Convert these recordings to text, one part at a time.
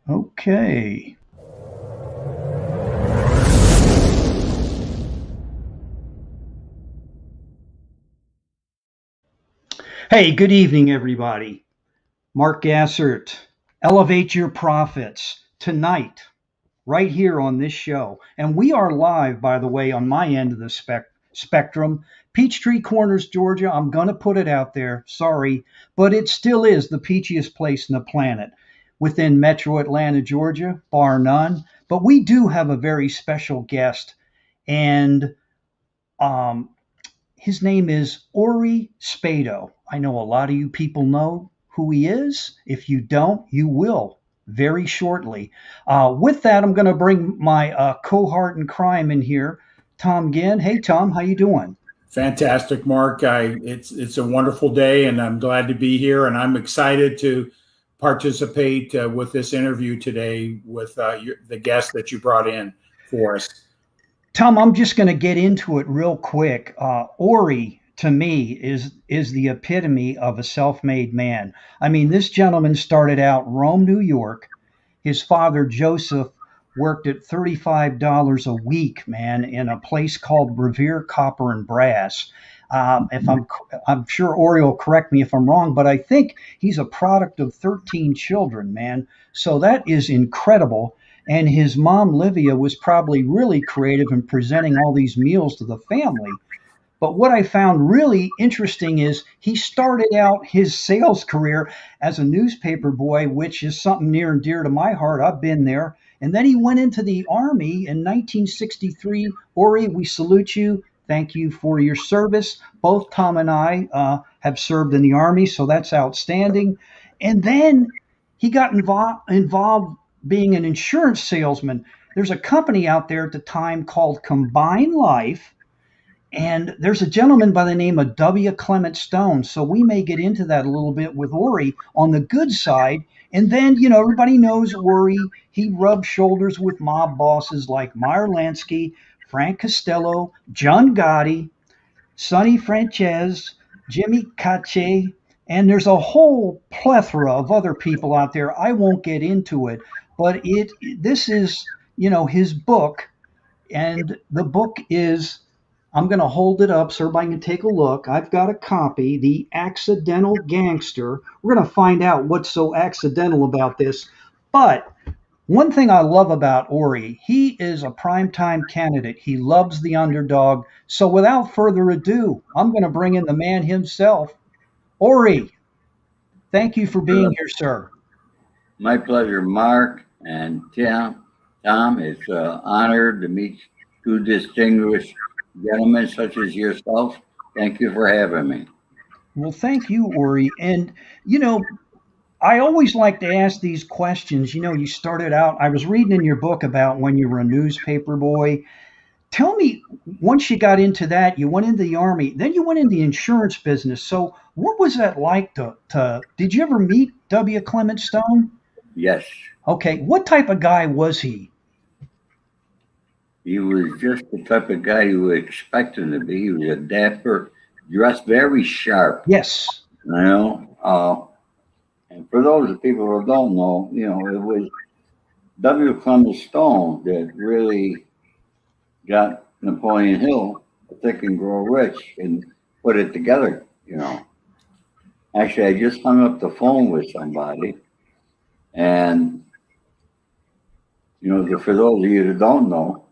Okay. Hey, good evening, everybody. Mark Gassert, Elevate Your Profits tonight, right here on this show. And we are live, by the way, on my end of the spectrum, Peachtree Corners, Georgia. I'm going to put it out there. Sorry, but it still is the peachiest place on the planet within metro Atlanta, Georgia, bar none. But we do have a very special guest, and um, his name is Ori Spado. I know a lot of you people know who he is. If you don't, you will very shortly. With that, I'm going to bring my cohort in crime in here, Tom Ginn. Hey, Tom, how you doing? Fantastic, Mark. It's a wonderful day, and I'm glad to be here. And I'm excited to participate with this interview today with the guest that you brought in for us. Tom, I'm just going to get into it real quick. Ori, to me, is the epitome of a self-made man. I mean, this gentleman started out Rome, New York. His father, Joseph, worked at $35 a week, man, in a place called Revere Copper and Brass. If I'm sure Ori will correct me if I'm wrong, but I think he's a product of 13 children, man. So that is incredible. And his mom, Livia, was probably really creative in presenting all these meals to the family. But what I found really interesting is he started out his sales career as a newspaper boy, which is something near and dear to my heart. I've been there. And then he went into the Army in 1963. Ori, we salute you. Thank you for your service. Both Tom and I have served in the Army, so that's outstanding. And then he got involved being an insurance salesman. There's a company out there at the time called Combine Life, and there's a gentleman by the name of W. Clement Stone. So we may get into that a little bit with Ori on the good side. And then, everybody knows Ori. He rubbed shoulders with mob bosses like Meyer Lansky, Frank Costello, John Gotti, Sonny Franzese, Jimmy Caci, and there's a whole plethora of other people out there. I won't get into it, but this is, his book, and the book is, I'm going to hold it up so everybody can take a look. I've got a copy, The Accidental Gangster. We're going to find out what's so accidental about this. But one thing I love about Ori, he is a primetime candidate. He loves the underdog. So without further ado, I'm going to bring in the man himself. Ori, thank you for being here, sir. My pleasure, Mark and Tim. Tom, it's an honor to meet two distinguished gentlemen such as yourself. Thank you for having me. Well, thank you, Ori. And, I always like to ask these questions. You started out, I was reading in your book about when you were a newspaper boy. Tell me, once you got into that, you went into the Army, then you went into the insurance business. So, what was that like did you ever meet W. Clement Stone? Yes, Okay, what type of guy was he? he was just the type of guy you would expect him to be. He was a dapper, dressed very sharp, Yes. you know. And for those of people who don't know, it was W. Clement Stone that really got Napoleon Hill to Think and Grow Rich and put it together. Actually, I just hung up the phone with somebody, and for those of you that don't know,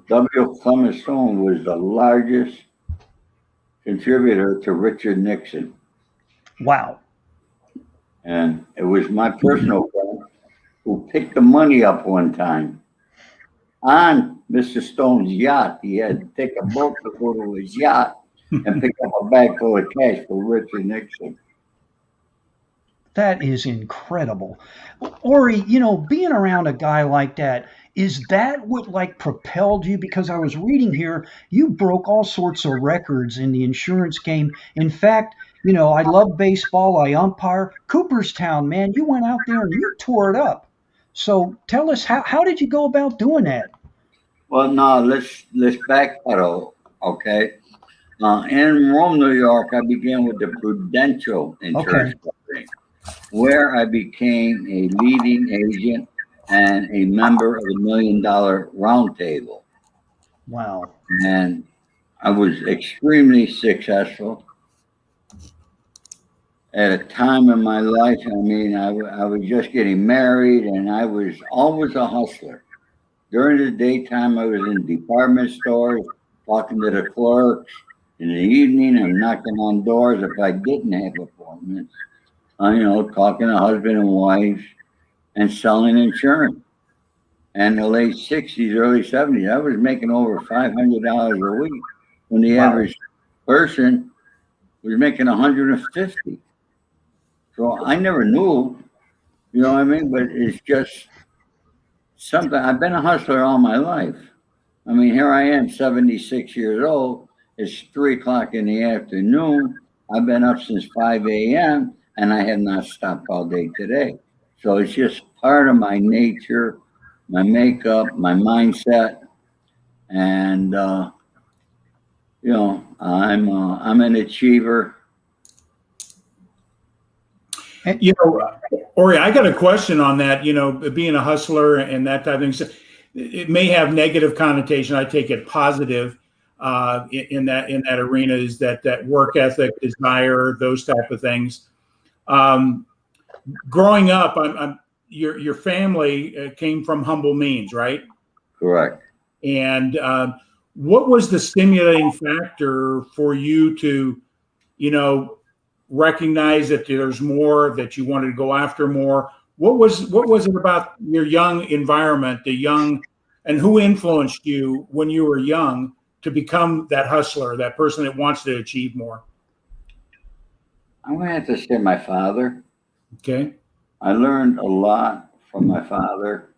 W. Clement Stone was the largest contributor to Richard Nixon, Wow. and it was my personal friend who picked the money up one time on Mr. Stone's yacht. He had to take a boat to go to his yacht and pick up a bag full of cash for Richard Nixon. That is incredible. Ori, being around a guy like that, is that what like propelled you? Because I was reading here, you broke all sorts of records in the insurance game. In fact, I love baseball. I umpire. Cooperstown, man, you went out there and you tore it up. So tell us, how did you go about doing that? Well, no, let's backpedal, okay? In Rome, New York, I began with the Prudential Okay. Insurance Company, where I became a leading agent and a member of the $1 Million Round Table. Wow. And I was extremely successful at a time in my life. I mean, I was just getting married, and I was always a hustler. During the daytime, I was in department stores talking to the clerks. In the evening, I'm knocking on doors if I didn't have appointments. Talking to husband and wife and selling insurance. And the late 60s, early 70s, I was making over $500 a week when the Wow. average person was making 150. So I never knew, you know what I mean? But it's just something. I've been a hustler all my life. I mean, here I am, 76 years old. It's 3 o'clock in the afternoon. I've been up since 5 a.m. and I have not stopped all day today. So it's just part of my nature, my makeup, my mindset, and I'm an achiever. Ori, I got a question on that. Being a hustler and that type of thing. So it may have negative connotation. I take it positive in that arena. Is that work ethic, desire, those type of things. Growing up, your family came from humble means, right? Correct. And what was the stimulating factor for you to, recognize that there's more, that you wanted to go after more? What was it about your young environment, and who influenced you when you were young to become that hustler, that person that wants to achieve more? I'm going to have to say my father. Okay. I learned a lot from my father.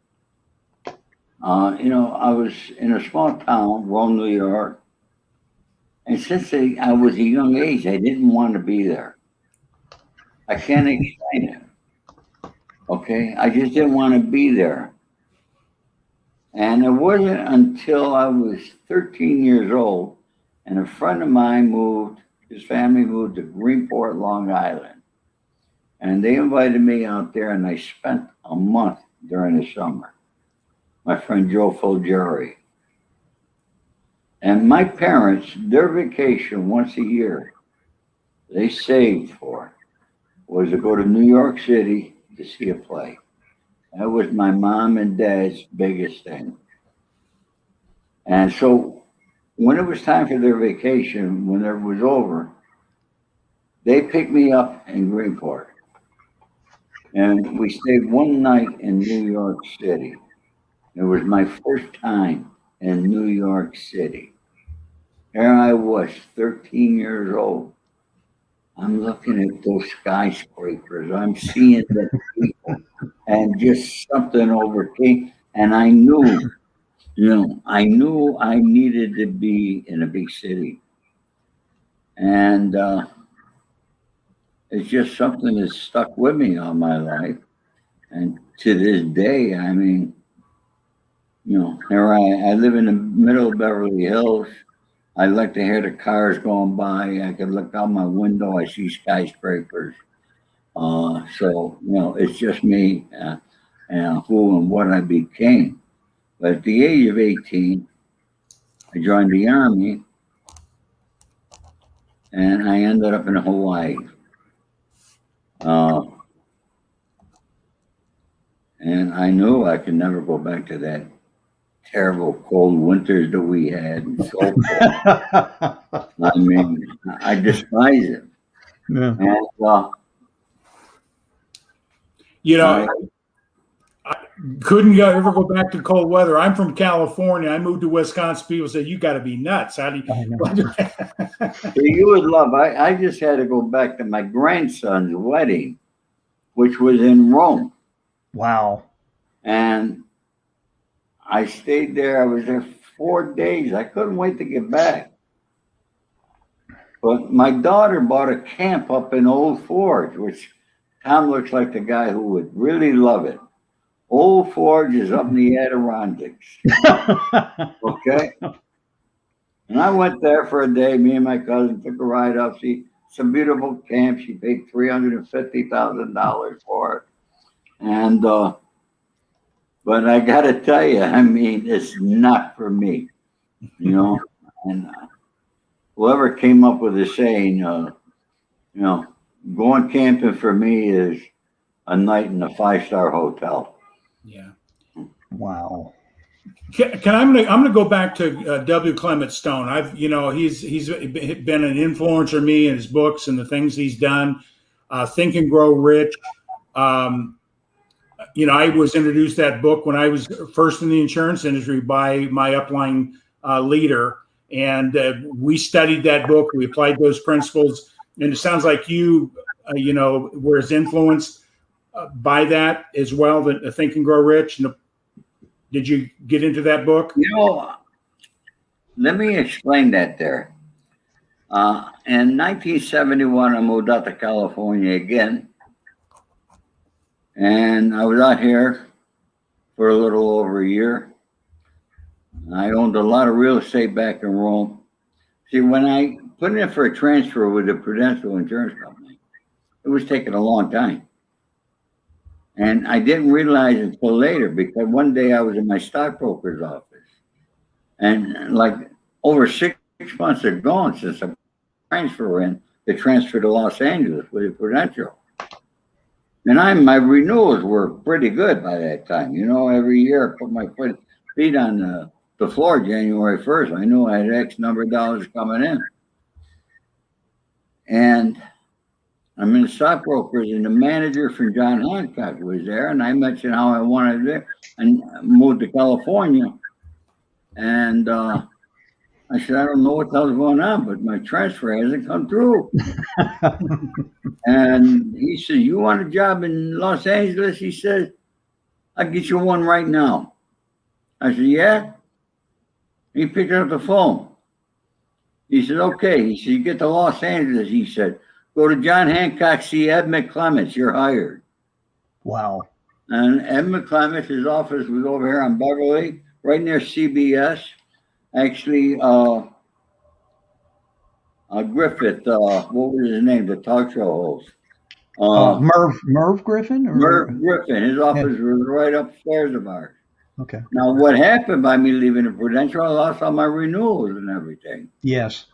I was in a small town, Rome, New York. And since I was a young age, I didn't want to be there. I can't explain it. Okay. I just didn't want to be there. And it wasn't until I was 13 years old and a friend of mine his family moved to Greenport, Long Island. And they invited me out there and I spent a month during the summer. My friend Joe Fulgeri. And my parents, their vacation once a year, they saved for was to go to New York City to see a play. That was my mom and dad's biggest thing. And so when it was time for their vacation, when it was over, they picked me up in Greenport. And we stayed one night in New York City. It was my first time in New York City. There I was, 13 years old. I'm looking at those skyscrapers. I'm seeing the people, and just something overcame. And I knew I needed to be in a big city. And it's just something that's stuck with me all my life. And to this day, I mean, here I live in the middle of Beverly Hills. I like to hear the cars going by. I can look out my window. I see skyscrapers. So, it's just me and who and what I became. But at the age of 18, I joined the Army and I ended up in Hawaii. And I knew I could never go back to that terrible cold winters that we had and so forth. I mean, I despise it. Yeah. And, I couldn't ever go back to cold weather. I'm from California. I moved to Wisconsin. People say, you got to be nuts. How do you? You would love. I just had to go back to my grandson's wedding, which was in Rome. Wow. And I stayed there. I was there 4 days. I couldn't wait to get back. But my daughter bought a camp up in Old Forge, which Tom looks like the guy who would really love it. Old Forge is up in the Adirondacks. Okay? And I went there for a day. Me and my cousin took a ride up. It's a beautiful camp. She paid $350,000 for it. And But I got to tell you, I mean, it's not for me, you know. And whoever came up with the saying, you know, going camping for me is a night in a 5-star hotel. Yeah. Wow. I'm gonna go back to W. Clement Stone. He's been an influencer on me in his books and the things he's done. Think and Grow Rich. I was introduced to that book when I was first in the insurance industry by my upline leader, and we studied that book. We applied those principles, and it sounds like you were as influenced by that as well. That Think and Grow Rich. Did you get into that book? Let me explain that there. In 1971, I moved out to California again. And I was out here for a little over a year. I owned a lot of real estate back in Rome. See, when I put in for a transfer with the Prudential Insurance Company, it was taking a long time. And I didn't realize it until later, because one day I was in my stockbroker's office. And like over 6 months had gone since I transfer in, the transfer to Los Angeles with the Prudential. And my renewals were pretty good by that time. Every year I put my feet on the floor January 1st. I knew I had X number of dollars coming in. And I'm in the stockbrokers, and the manager from John Hancock was there, and I mentioned how I wanted it and moved to California. And I said, I don't know what the hell's going on, but my transfer hasn't come through. And he said, you want a job in Los Angeles? He said, I'll get you one right now. I said, yeah? He picked up the phone. He said, okay. He said, you get to Los Angeles. He said, go to John Hancock, see Ed McClements. You're hired. Wow. And Ed McClements, his office was over here on Beverly, right near CBS. Actually, Griffith, what was his name? The talk show host. Merv Griffin? Merv Griffin. His office was right upstairs of ours. Okay. Now, what happened by me leaving the Prudential, I lost all my renewals and everything. Yes.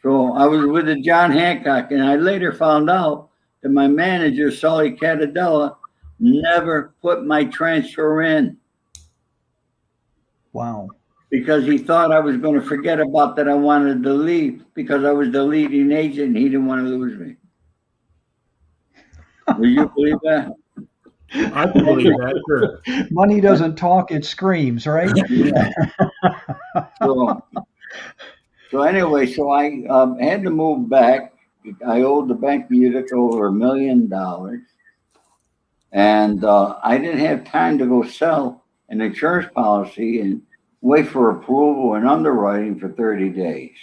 So I was with the John Hancock, and I later found out that my manager, Sully Catadella, never put my transfer in. Wow. Because he thought I was going to forget about that I wanted to leave, because I was the leading agent and he didn't want to lose me. Will you believe that? I can believe that, sure. Money doesn't talk, it screams, right? Yeah. So anyway, I had to move back. I owed the Bank of Utica over $1 million. And I didn't have time to go sell an insurance policy and wait for approval and underwriting for 30 days.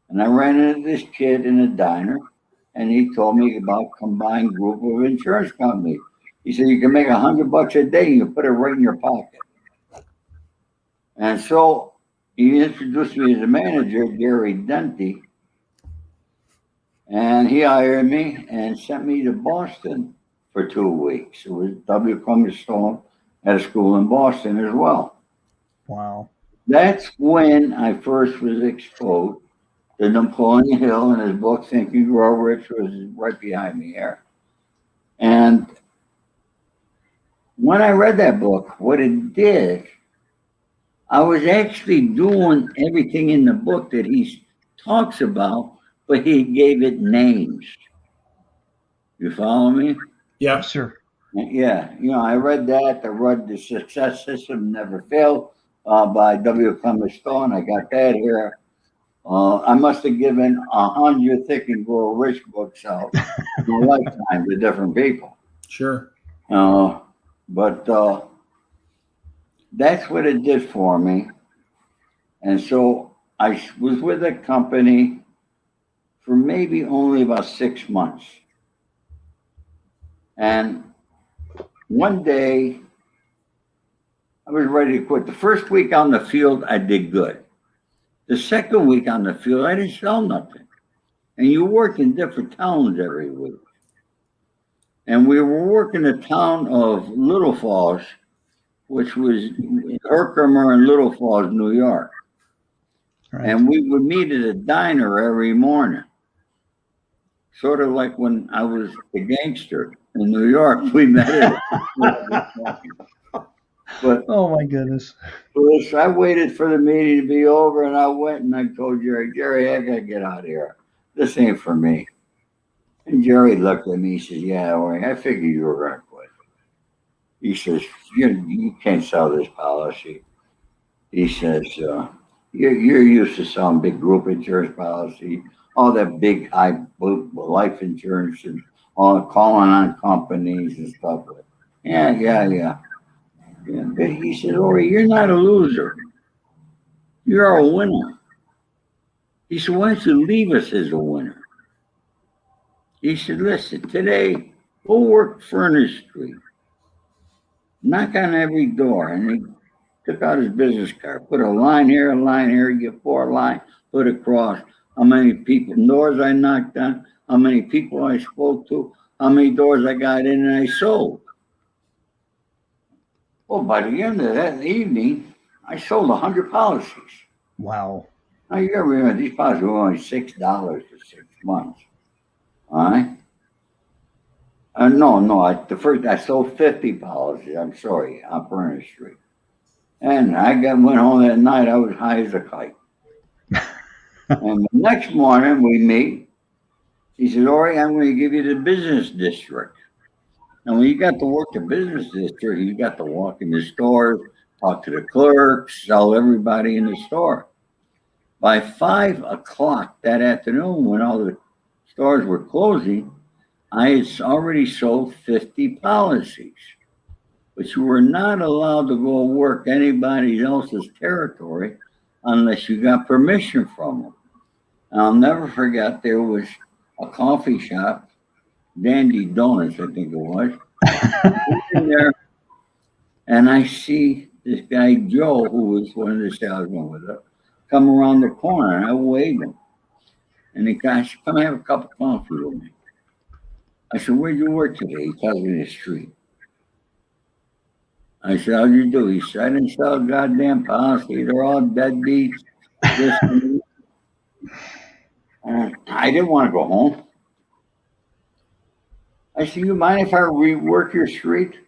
And I ran into this kid in a diner, and he told me about combined group of insurance companies. He said, you can make $100 a day and you put it right in your pocket. And so he introduced me as a manager, Gary Dente, and he hired me and sent me to Boston for 2 weeks. It was W. Clement Stone at a school in Boston as well. Wow. That's when I first was exposed to Napoleon Hill, and his book, Think and Grow Rich, was right behind me here. And when I read that book, what it did, I was actually doing everything in the book that he talks about, but he gave it names. You follow me? Yeah, sure. Yeah. I read that. I read The Success System Never Failed by W. Clement Stone. I got that here. I must have given 100 Think and Grow Rich books out in a lifetime to different people. Sure. But that's what it did for me. And so I was with a company for maybe only about 6 months. And one day I was ready to quit. The first week on the field, I did good. The second week on the field, I didn't sell nothing. And you work in different towns every week. And we were working the town of Little Falls, which was Herkimer and Little Falls, New York. Right. And we would meet at a diner every morning. Sort of like when I was a gangster in New York, we met at But Oh my goodness. I waited for the meeting to be over, and I went and I told Jerry, I gotta get out of here. This ain't for me. And Jerry looked at me. He says, "Yeah, well, I figured you were gonna quit." He says, "You can't sell this policy." He says, "You're used to selling big group insurance policy, all that big high life insurance, and all calling on companies and stuff like." Yeah. But he said, "Ori, you're not a loser. You're a winner." He said, "Why don't you leave us as a winner?" He said, "Listen, today, go work Furnace Street. Knock on every door." And he took out his business card, put a line here, you get 4 lines, put across how many people, doors I knocked on, how many people I spoke to, how many doors I got in and I sold. Well, by the end of that evening, I sold 100 policies. Wow. Now you gotta remember, these policies were only $6 for 6 months. All right? I sold 50 policies, I'm sorry, on Furnace Street. And went home that night, I was high as a kite. And the next morning we meet. He said, "Ori, I'm going to give you the business district." And when you got to work the business district, you got to walk in the stores, talk to the clerks, sell everybody in the store. By 5 o'clock that afternoon, when all the stores were closing, I had already sold 50 policies. But you were not allowed to go work anybody else's territory unless you got permission from them. And I'll never forget, there was a coffee shop, Dandy Donuts, I think it was. In there, and I see this guy Joe, who was one of the salesmen with us, come around the corner, and I waved him. And the guy said, "Come have a cup of coffee with me." I said, "Where'd you work today?" He tells me the street. I said, "How'd you do?" He said, "I didn't sell a goddamn policy. They're all deadbeats." This and I didn't want to go home. I said, "You mind if I rework your street?"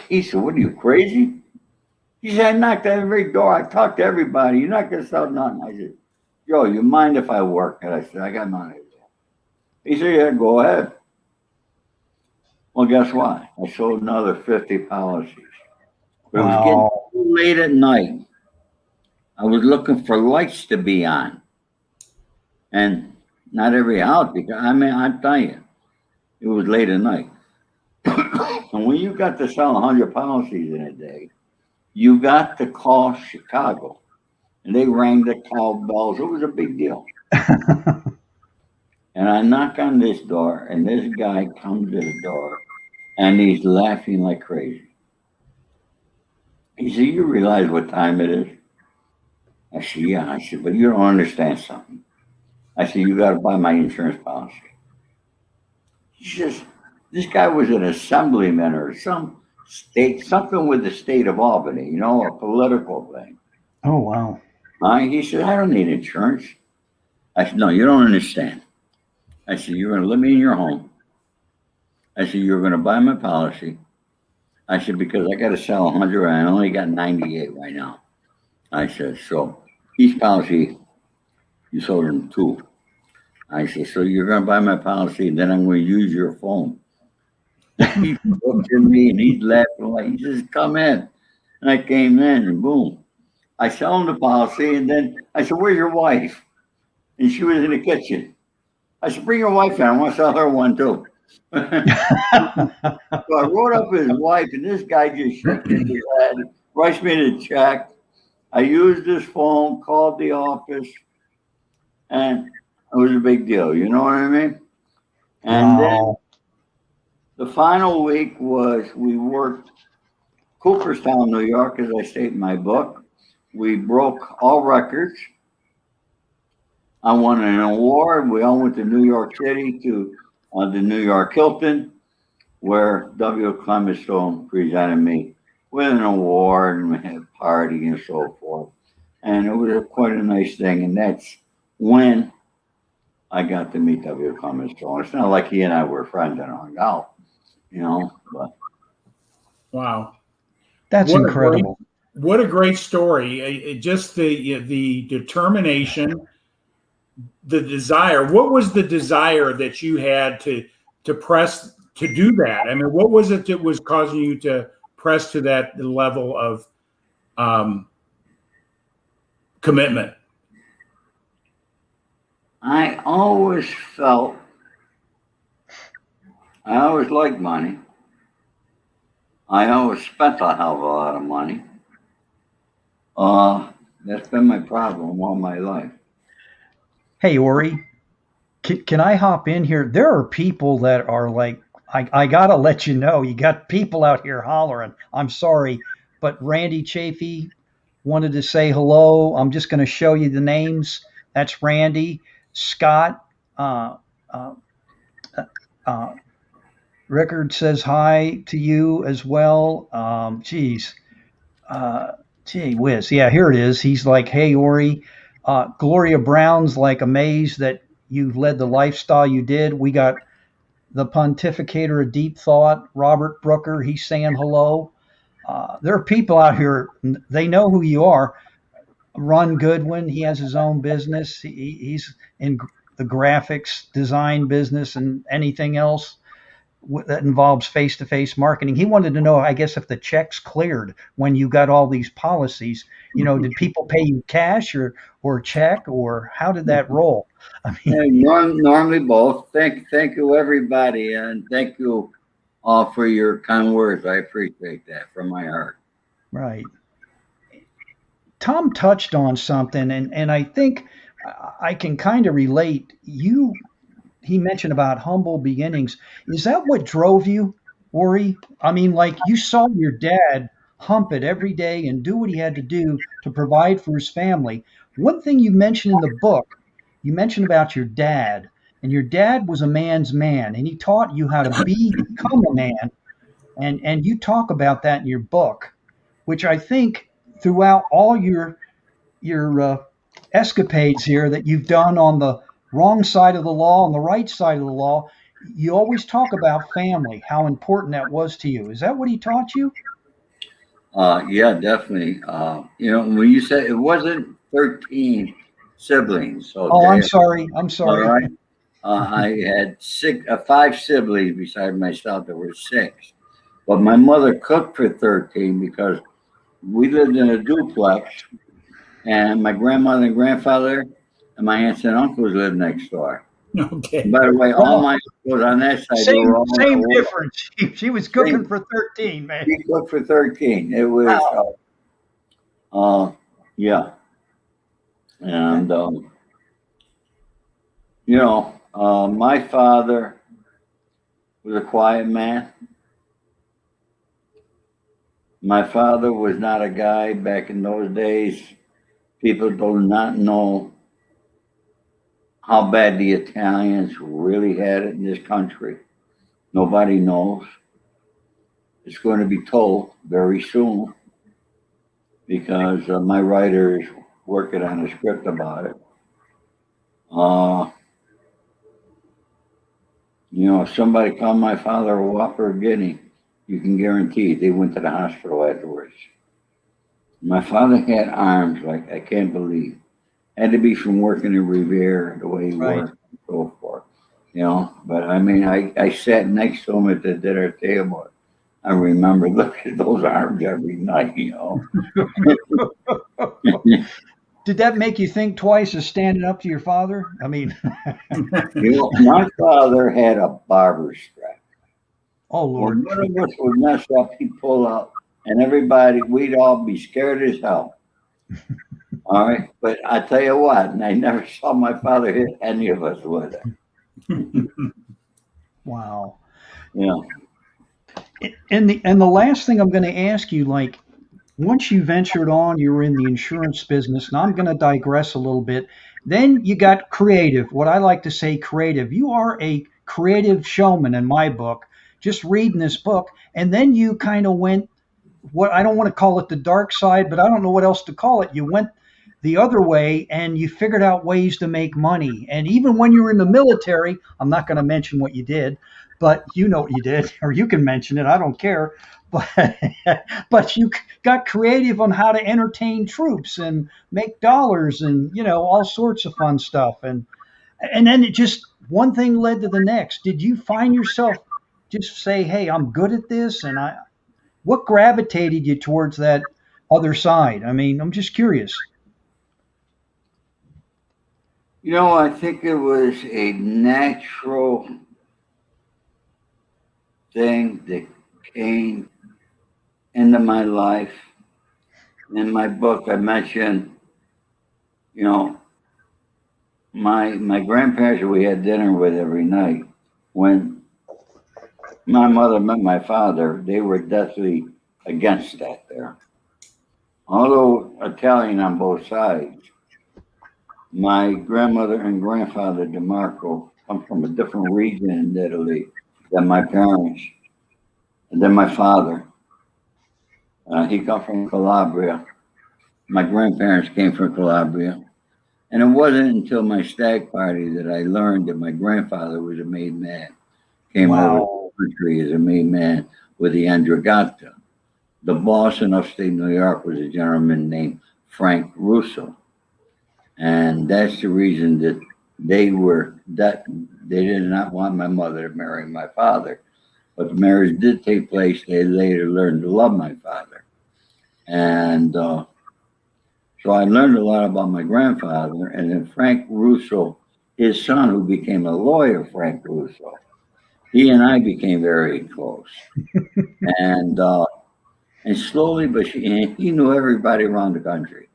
He said, "What are you, crazy?" He said, "I knocked on every door. I talked to everybody. You're not going to sell nothing." I said, "Joe, you mind if I work?" And I said, "I got money." He said, "Yeah, go ahead." Well, guess what? I sold another 50 policies. But it was getting too late at night. I was looking for lights to be on. And not every house, because I'm telling you, it was late at night. And when you got to sell 100 policies in a day, you got to call Chicago. And they rang the cowbells. It was a big deal. And I knock on this door, and this guy comes to the door, and he's laughing like crazy. He said, "You realize what time it is?" I said, "Yeah." I said, "But you don't understand something." I said, "You got to buy my insurance policy." He says, this guy was an assemblyman or some state, something with the state of Albany, a political thing. Oh, wow. He said, "I don't need insurance." I said, "No, you don't understand." I said, "You're going to let me in your home." I said, "You're going to buy my policy." I said, "Because I got to sell 100 and I only got 98 right now." I said, "So each policy, you sold them 2. I said, "So you're going to buy my policy and then I'm going to use your phone." He looked at me and he's laughing like, he says, "Come in." And I came in and boom. I sell him the policy and then I said, "Where's your wife?" And she was in the kitchen. I said, "Bring your wife in. I want to sell her one too." So I wrote up his wife, and this guy just shook his head, writes me the check. I used his phone, called the office, and it was a big deal. You know what I mean? And then the final week was we worked Cooperstown, New York, as I state in my book. We broke all records. I won an award. We all went to New York City to the New York Hilton. where W. Clement Stone presented me with an award and we had a party and so forth. And it was quite a nice thing. And that's when I got to meet W. Clement Stone. It's not like he and I were friends and hung out, but Wow. That's What incredible. What a great story. Just the determination, the desire. What was the desire that you had to press to do that? I mean, what was it that was causing you to press to that level of commitment? I always liked money. I always spent a hell of a lot of money. That's been my problem all my life. Hey, Ori, can I hop in here? There are people that are like, I got to let you know, you got people out here hollering. I'm sorry, but Randy Chafee wanted to say hello. I'm just going to show you the names. That's Randy. Scott, uh, uh, uh, Rickard says hi to you as well. Geez. Gee whiz. Yeah, here it is. He's like, hey, Ori. Gloria Brown's like amazed that you led the lifestyle you did. We got the pontificator of deep thought, Robert Brooker. He's saying hello. There are people out here, they know who you are. Ron Goodwin, he has his own business. He's in the graphics design business and anything else that involves face-to-face marketing. He wanted to know, I guess, if the checks cleared when you got all these policies. Did people pay you cash or check, or how did that roll? I mean, Normally both. Thank you everybody, and thank you all for your kind words. I appreciate that from my heart. right. Tom touched on something, and I think I can kind of relate. He mentioned about humble beginnings. Is that what drove you, Ori? I mean, like you saw your dad hump it every day and do what he had to do to provide for his family. One thing you mentioned in the book, you mentioned about your dad, and your dad was a man's man, and he taught you how to become a man, and you talk about that in your book, which I think throughout all your escapades here that you've done on the wrong side of the law and the right side of the law, you always talk about family, how important that was to you. Is that what he taught you? Yeah, definitely. When you said it wasn't 13 siblings, Oh, I'm okay? sorry. I'm All sorry. right. I had five siblings beside myself. There were six, but my mother cooked for 13 because we lived in a duplex, and my grandmother and grandfather and my aunts and uncles lived next door. Okay. And by the way, all Well, my uncles on that side, they same were all same difference. She was cooking for 13, man. She cooked for 13. It was, Wow. yeah. And, my father was a quiet man. My father was not a guy back in those days. People do not know how bad the Italians really had it in this country. Nobody knows. It's going to be told very soon because my writer is working on a script about it. If somebody called my father a Whopper Guinea, you can guarantee they went to the hospital afterwards. My father had arms like I can't believe. Had to be from working in Revere the way he Right. worked and so forth. But I mean, I sat next to him at the dinner table. I remember looking at those arms every night, Did that make you think twice of standing up to your father? I mean, My father had a barber strap. oh Lord. When one of us would mess up, he'd pull out, and everybody, we'd all be scared as hell. All right. But I tell you what, and I never saw my father hit any of us with it. Wow. Yeah. And the last thing I'm going to ask you, like, once you ventured on, you were in the insurance business, and I'm going to digress a little bit. Then you got creative, what I like to say creative. You are a creative showman in my book. just reading this book. And then you kind of went, what I don't want to call it the dark side, but I don't know what else to call it. You went the other way and you figured out ways to make money. And even when you were in the military, I'm not going to mention what you did, but you know what you did, or you can mention it. I don't care. But but you got creative on how to entertain troops and make dollars and all sorts of fun stuff. And then it just one thing led to the next. Did you find yourself just say, "Hey, I'm good at this," and what gravitated you towards that other side? I mean, I'm just curious. I think it was a natural thing that came into my life. In my book, I mentioned, my grandparents we had dinner with every night. When my mother met my father, they were deathly against that there. Although Italian on both sides, my grandmother and grandfather DeMarco come from a different region in Italy than my parents and then my father. He come from Calabria. My grandparents came from Calabria. And it wasn't until my stag party that I learned that my grandfather was a made man. Came over Wow. to the country as a made man with the Androgata. The boss in upstate New York was a gentleman named Frank Russo. And that's the reason that they did not want my mother to marry my father. But the marriage did take place. They later learned to love my father. And so I learned a lot about my grandfather. And then Frank Russo, his son, who became a lawyer, Frank Russo, he and I became very close. And slowly but he knew everybody around the country.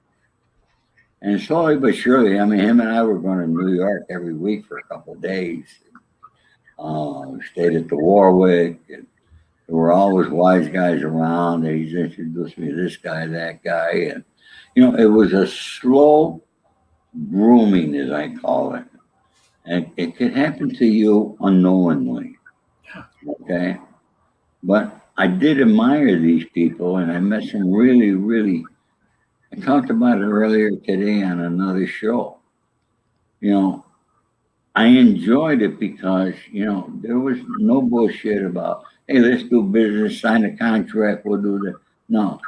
And slowly but surely, I mean, him and I were going to New York every week for a couple of days. Stayed at the Warwick. And there were always wise guys around. And he's introduced me to this guy, that guy. And, it was a slow grooming, as I call it. And it could happen to you unknowingly. Okay. But I did admire these people, and I met some really, really. I talked about it earlier today on another show. I enjoyed it because, there was no bullshit about, hey, let's do business, sign a contract, we'll do that. No.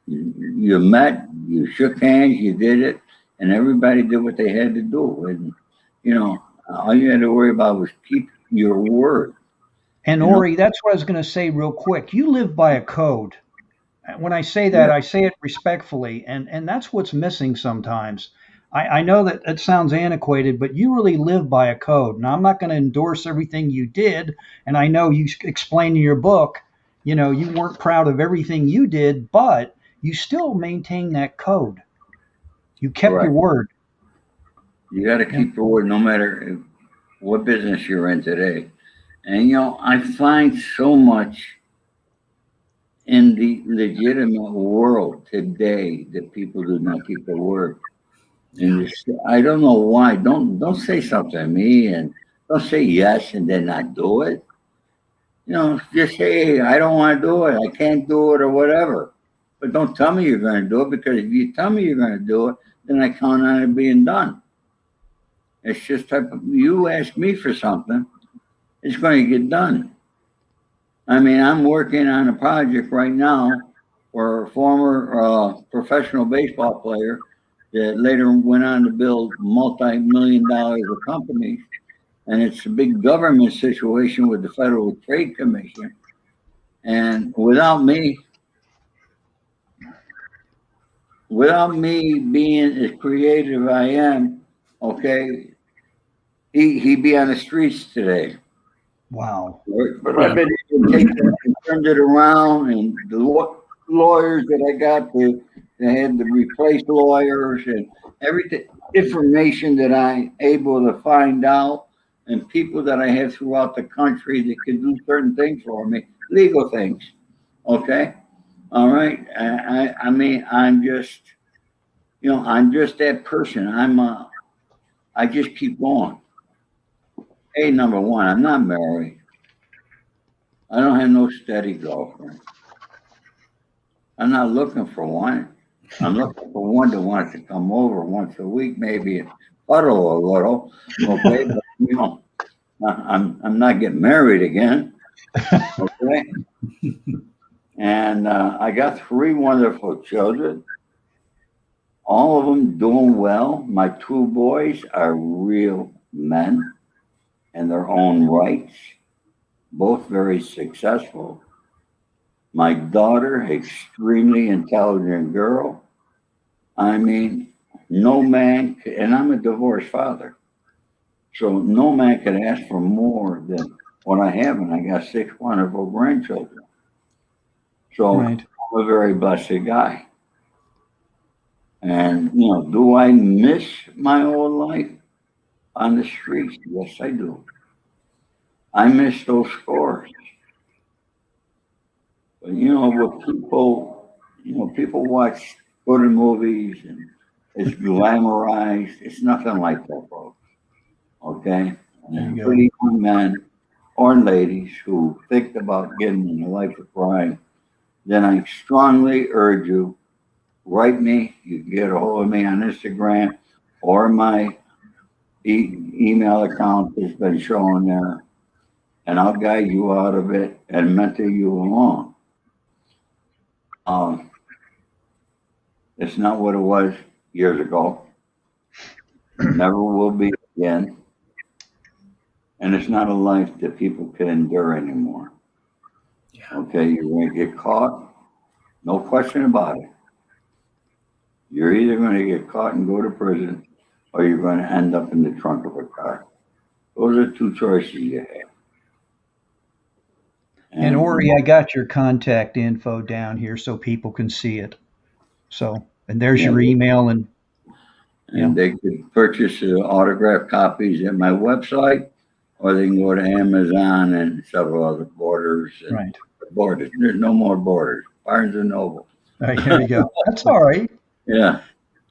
You met, you shook hands, you did it, and everybody did what they had to do. And, all you had to worry about was keep your word. And Ori, that's what I was going to say real quick. You live by a code. When I say that, Yeah. I say it respectfully, and that's what's missing sometimes. I know that it sounds antiquated, but you really live by a code. Now, I'm not going to endorse everything you did, and I know you explained in your book, you weren't proud of everything you did, but you still maintain that code. You kept your Correct. word. You got to Yeah. keep your word no matter what business you're in today. And, I find so much in the legitimate world today that people do not keep their word. And I don't know why. Don't say something to me and don't say yes and then not do it. Just say, hey, I don't want to do it. I can't do it or whatever. But don't tell me you're going to do it, because if you tell me you're going to do it, then I count on it being done. It's just you ask me for something, it's going to get done. I mean, I'm working on a project right now for a former professional baseball player that later went on to build multi-million dollars of companies. And it's a big government situation with the Federal Trade Commission. And without me being as creative as I am, okay, he'd be on the streets today. Wow. But I've been able to take that and turned it around, and the lawyers that I got they had to replace lawyers and everything, information that I'm able to find out, and people that I have throughout the country that can do certain things for me, legal things. Okay, all right. I mean, I'm just that person. I just keep going. Hey, number one, I'm not married. I don't have no steady girlfriend. I'm not looking for one. I'm looking for one that wants to come over once a week, maybe and cuddle a little. Okay, but you know, I'm not getting married again. Okay, and I got 3 wonderful children. All of them doing well. My 2 boys are real men in their own rights, both very successful. My daughter, extremely intelligent girl. I mean, no man, and I'm a divorced father, so no man could ask for more than what I have, and I got 6 wonderful grandchildren. So Right. I'm a very blessed guy. And, you know, do I miss my old life on the streets? Yes, I do. I miss those scores. But, you know, with people, you know, people watch go to movies and it's glamorized. It's nothing like that, folks. Okay? There And you for go. you young men or ladies who think about getting in the life of crime, then I strongly urge you, write me. You can get a hold of me on Instagram or my email account has been shown there, and I'll guide you out of it and mentor you along. Um, it's not what it was years ago. Never will be again. And it's not a life that people can endure anymore. Yeah. Okay, you're going to get caught, no question about it. You're either going to get caught and go to prison, or you're going to end up in the trunk of a car. Those are 2 choices you have. And Ori, I got your contact info down here so people can see it. So, and there's Yeah, your email and and they could purchase autographed copies at my website, or they can go to Amazon and several other borders. And right. borders. There's no more borders. Barnes and Noble. There you go. That's all right. Yeah.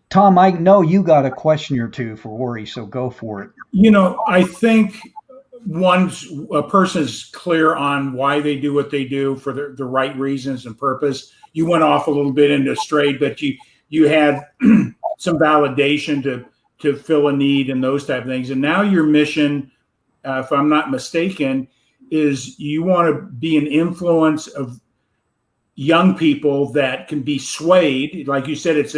Tom, I know you got a question or two for Ori, so go for it. You know, I think once a person is clear on why they do what they do for the right reasons and purpose. You went off a little bit into straight, but you had some validation to fill a need and those type of things. And now your mission, if I'm not mistaken, is you want to be an influence of young people that can be swayed. Like you said, it's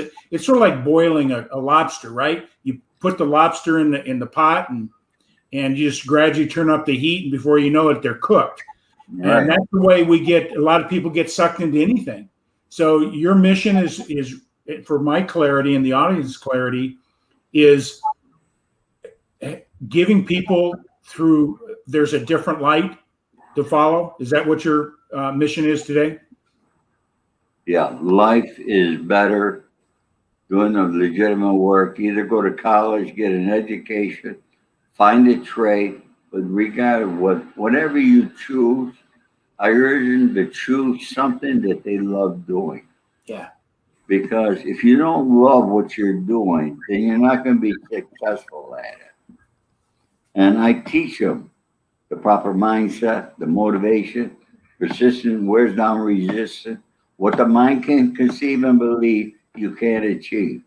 sort of like boiling a lobster, right? You put the lobster in the pot and you just gradually turn up the heat, and before you know it, they're cooked. Right. And that's the way a lot of people get sucked into anything. So your mission is for my clarity and the audience's clarity, is giving people through, there's a different light to follow. Is that what your mission is today? Yeah, life is better doing the legitimate work. Either go to college, get an education, find a trade, but regardless, whatever you choose, I urge them to choose something that they love doing. Yeah. Because if you don't love what you're doing, then you're not going to be successful at it. And I teach them the proper mindset, the motivation, persistence, wears down resistance, what the mind can conceive and believe you can't achieve.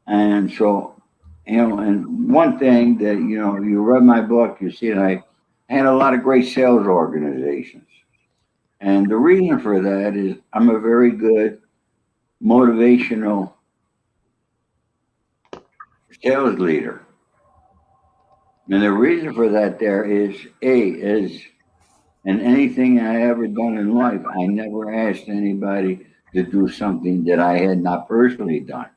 And so, you know, and one thing that, you know, you read my book, you see, and I had a lot of great sales organizations. And the reason for that is I'm a very good motivational sales leader. And the reason for that there is in anything I ever done in life, I never asked anybody to do something that I had not personally done.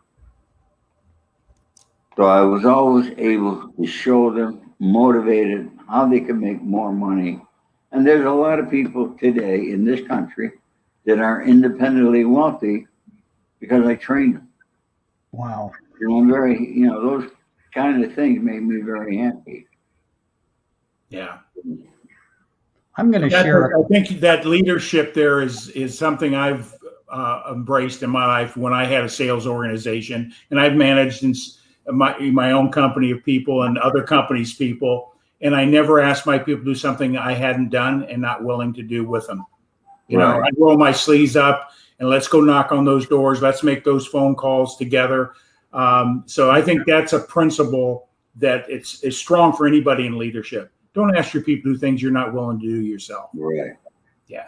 So I was always able to show them, motivated, how they could make more money. And there's a lot of people today in this country that are independently wealthy because I trained them. Wow. You know, I'm very, you know, those kind of things made me very happy. Yeah. I'm going to share. I think that leadership there is something I've embraced in my life when I had a sales organization, and I've managed in my own company of people and other companies' people. and I never asked my people to do something I hadn't done and not willing to do with them. You know, I roll my sleeves up and let's go knock on those doors. Let's make those phone calls together. So I think that's a principle that it's strong for anybody in leadership. Don't ask your people to do things you're not willing to do yourself. Right. Yeah.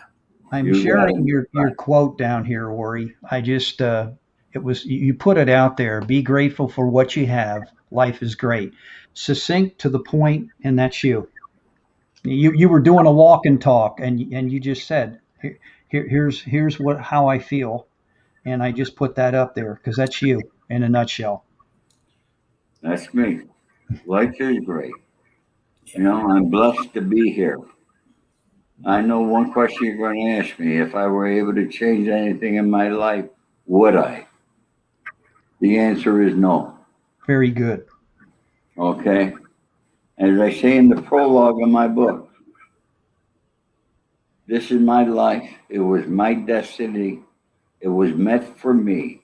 I'm sharing your quote down here, Ori. I just you put it out there. Be grateful for what you have. Life is great. Succinct, to the point, and that's you. You were doing a walk and talk, and you just said, here's how I feel, and I just put that up there because that's you in a nutshell. That's me. Life is great. You know, I'm blessed to be here. I know one question you're going to ask me: if I were able to change anything in my life, would I? The answer is no. Very good. Okay. As I say in the prologue of my book, this is my life. It was my destiny. It was meant for me.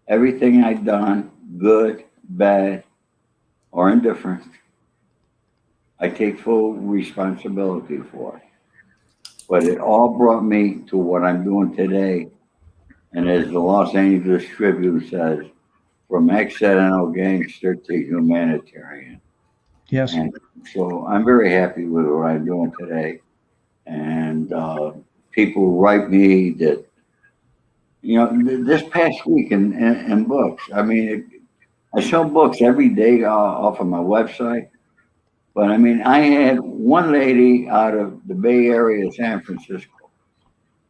Everything I've done, good, bad, or indifferent, I take full responsibility for it. But it all brought me to what I'm doing today. And as the Los Angeles Tribune says, from accidental gangster to humanitarian. Yes. And so I'm very happy with what I'm doing today. And people write me that, you know, this past week in books. I mean, I sell books every day off of my website. But I mean, I had one lady out of the Bay Area, San Francisco,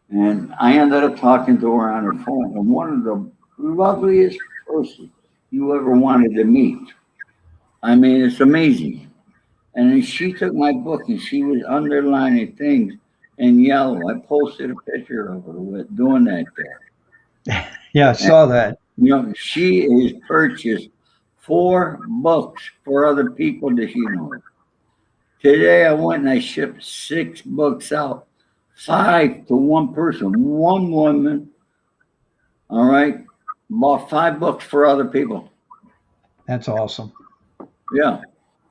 and I ended up talking to her on her phone. And one of the loveliest person you ever wanted to meet. I mean, it's amazing. And then she took my book and she was underlining things in yellow. I posted a picture of her with doing that there. Yeah, I saw that. You know, she has purchased 4 books for other people that she knows. Today I went and I shipped 6 books out, 5 to one person, one woman. All right, bought 5 books for other people. That's awesome. Yeah.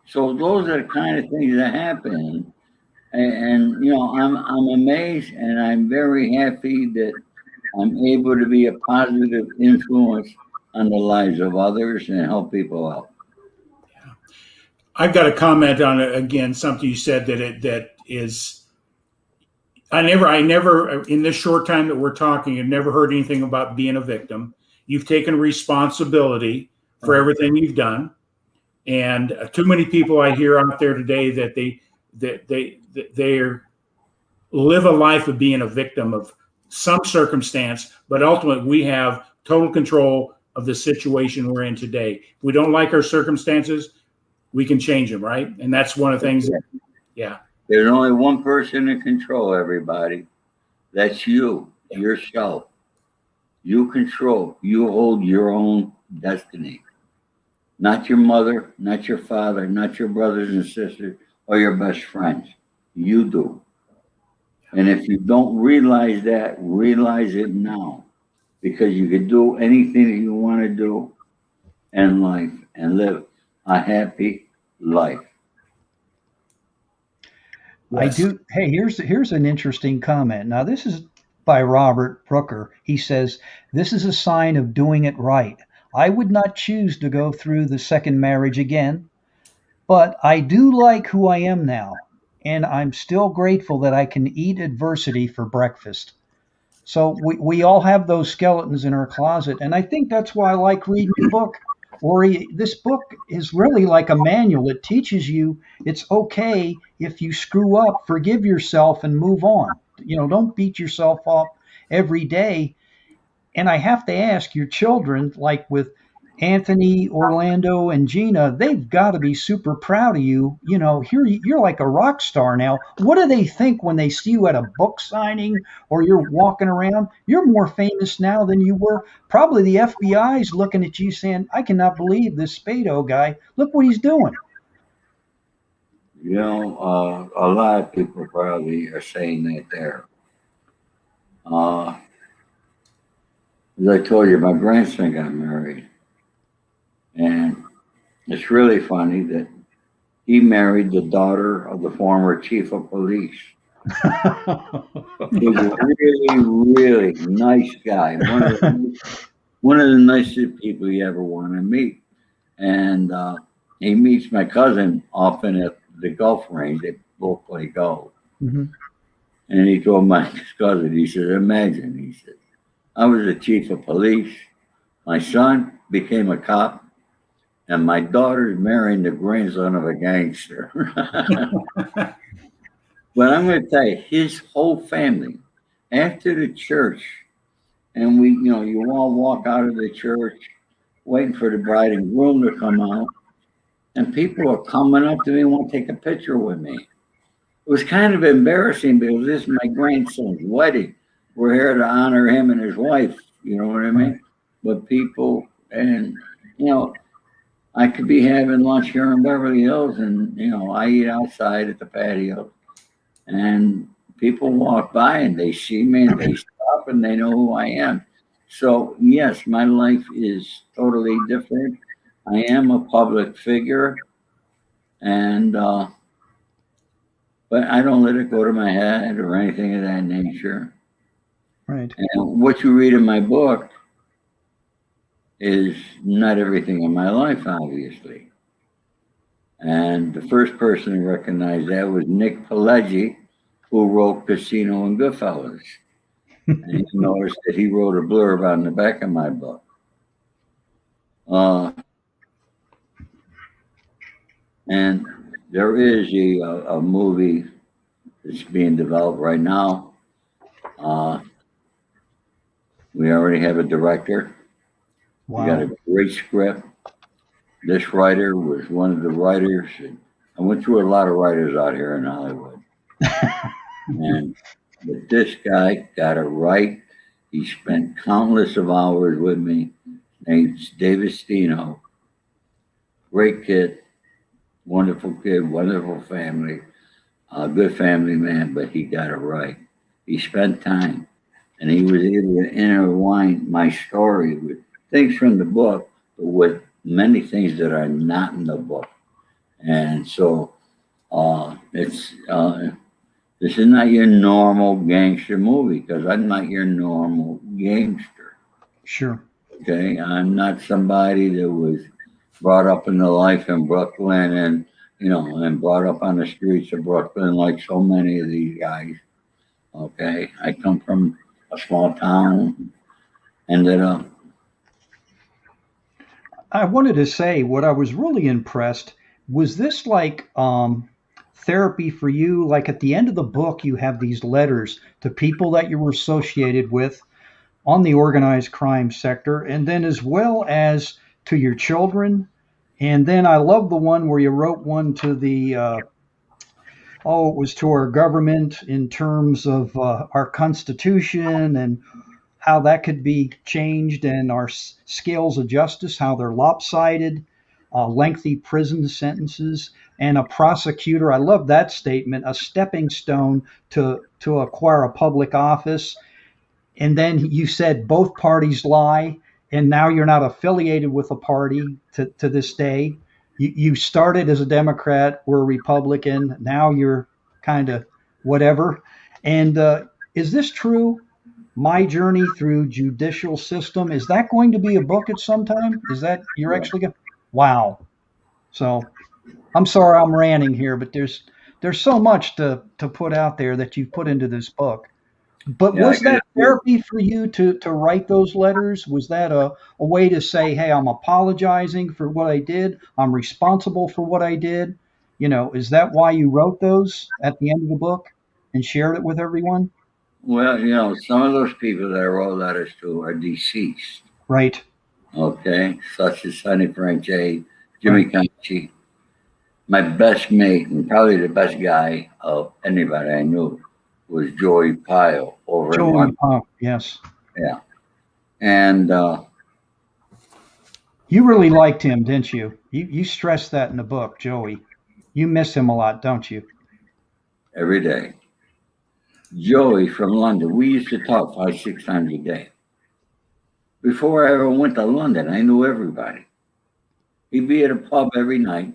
So those are the kind of things that happen, and you know, I'm amazed, and I'm very happy that I'm able to be a positive influence on the lives of others and help people out. I've got a comment on it again. Something you said that is. I never in this short time that we're talking, I've never heard anything about being a victim. You've taken responsibility for everything you've done. And too many people I hear out there today that they live a life of being a victim of some circumstance, but ultimately we have total control of the situation we're in today. If we don't like our circumstances, we can change them, right? And that's one of the things. Yeah. There's only one person in control, everybody. That's you, yourself. You control. You hold your own destiny. Not your mother, not your father, not your brothers and sisters, or your best friends. You do. And if you don't realize that, realize it now. Because you can do anything that you want to do in life and live a happy life. I do. Hey, here's an interesting comment. Now, this is by Robert Brooker. He says, "This is a sign of doing it right. I would not choose to go through the second marriage again, but I do like who I am now, and I'm still grateful that I can eat adversity for breakfast." So we all have those skeletons in our closet, and I think that's why I like reading your book. Ori, this book is really like a manual. It teaches you it's okay if you screw up, forgive yourself, and move on. You know, don't beat yourself up every day. And I have to ask your children, like with Anthony, Orlando, and Gina, they've got to be super proud of you. You know, here you're like a rock star now. What do they think when they see you at a book signing or you're walking around? You're more famous now than you were. Probably the FBI is looking at you saying, "I cannot believe this Spado guy. Look what he's doing." You know, a lot of people probably are saying that there. As I told you, my grandson got married. And it's really funny that he married the daughter of the former chief of police. He was a really, really nice guy. One of the nicest people you ever want to meet. And he meets my cousin often at the golf range. They both play golf. Hmm. And he told my cousin, he said, imagine, he said, I was the chief of police. My son became a cop, and my daughter's marrying the grandson of a gangster. But I'm going to tell you, his whole family, after the church, and we, you all walk out of the church waiting for the bride and groom to come out, and people are coming up to me and want to take a picture with me. It was kind of embarrassing because this is my grandson's wedding. We're here to honor him and his wife. You know what I mean? But people, and I could be having lunch here in Beverly Hills, and I eat outside at the patio, and people walk by and they see me and they stop and they know who I am. So yes, my life is totally different. I am a public figure, and but I don't let it go to my head or anything of that nature. Right. And what you read in my book is not everything in my life, obviously. And the first person to recognize that was Nick Pileggi, who wrote Casino and Goodfellas. And he noticed that he wrote a blurb on the back of my book. And there is a movie that's being developed right now. We already have a director. Wow. We got a great script. This writer was one of the writers. I went through a lot of writers out here in Hollywood. But this guy got it right. He spent countless of hours with me. Name's David Stino. Great kid, wonderful family, a good family man, but he got it right. He spent time, and he was able to intertwine my story with things from the book, but with many things that are not in the book. And so this is not your normal gangster movie, because I'm not your normal gangster. Sure. Okay, I'm not somebody that was brought up in the life in Brooklyn and brought up on the streets of Brooklyn like so many of these guys. Okay, I come from a small town, ended up. I wanted to say what I was really impressed was this like therapy for you. Like at the end of the book, you have these letters to people that you were associated with on the organized crime sector, and then as well as to your children. And then I love the one where you wrote one to the it was to our government in terms of our Constitution and how that could be changed, and our scales of justice, how they're lopsided, lengthy prison sentences, and a prosecutor. I love that statement, a stepping stone to acquire a public office. And then you said both parties lie, and now you're not affiliated with a party to this day. You started as a Democrat, were a Republican, now you're kind of whatever. And is this true? My journey through judicial system, is that going to be a book at some time? Is that you're actually going? Wow. So I'm sorry I'm ranting here, but there's so much to put out there that you put into this book. But Yeah, was that therapy for you to write those letters? Was that a way to say, hey, I'm apologizing for what I did. I'm responsible for what I did. Is that why you wrote those at the end of the book and shared it with everyone? well, some of those people that I wrote letters to are deceased. Right. Okay, such as Sonny Franzese, Jimmy Right. Caci. My best mate and probably the best guy of anybody I knew was Joey Pyle over in Joey London. Punk, yes. Yeah, and You really liked him, didn't you? You stressed that in the book, Joey. You miss him a lot, don't you? every day, Joey from London. We used to talk 5, 6 times a day. Before I ever went to London, I knew everybody. He'd be at a pub every night.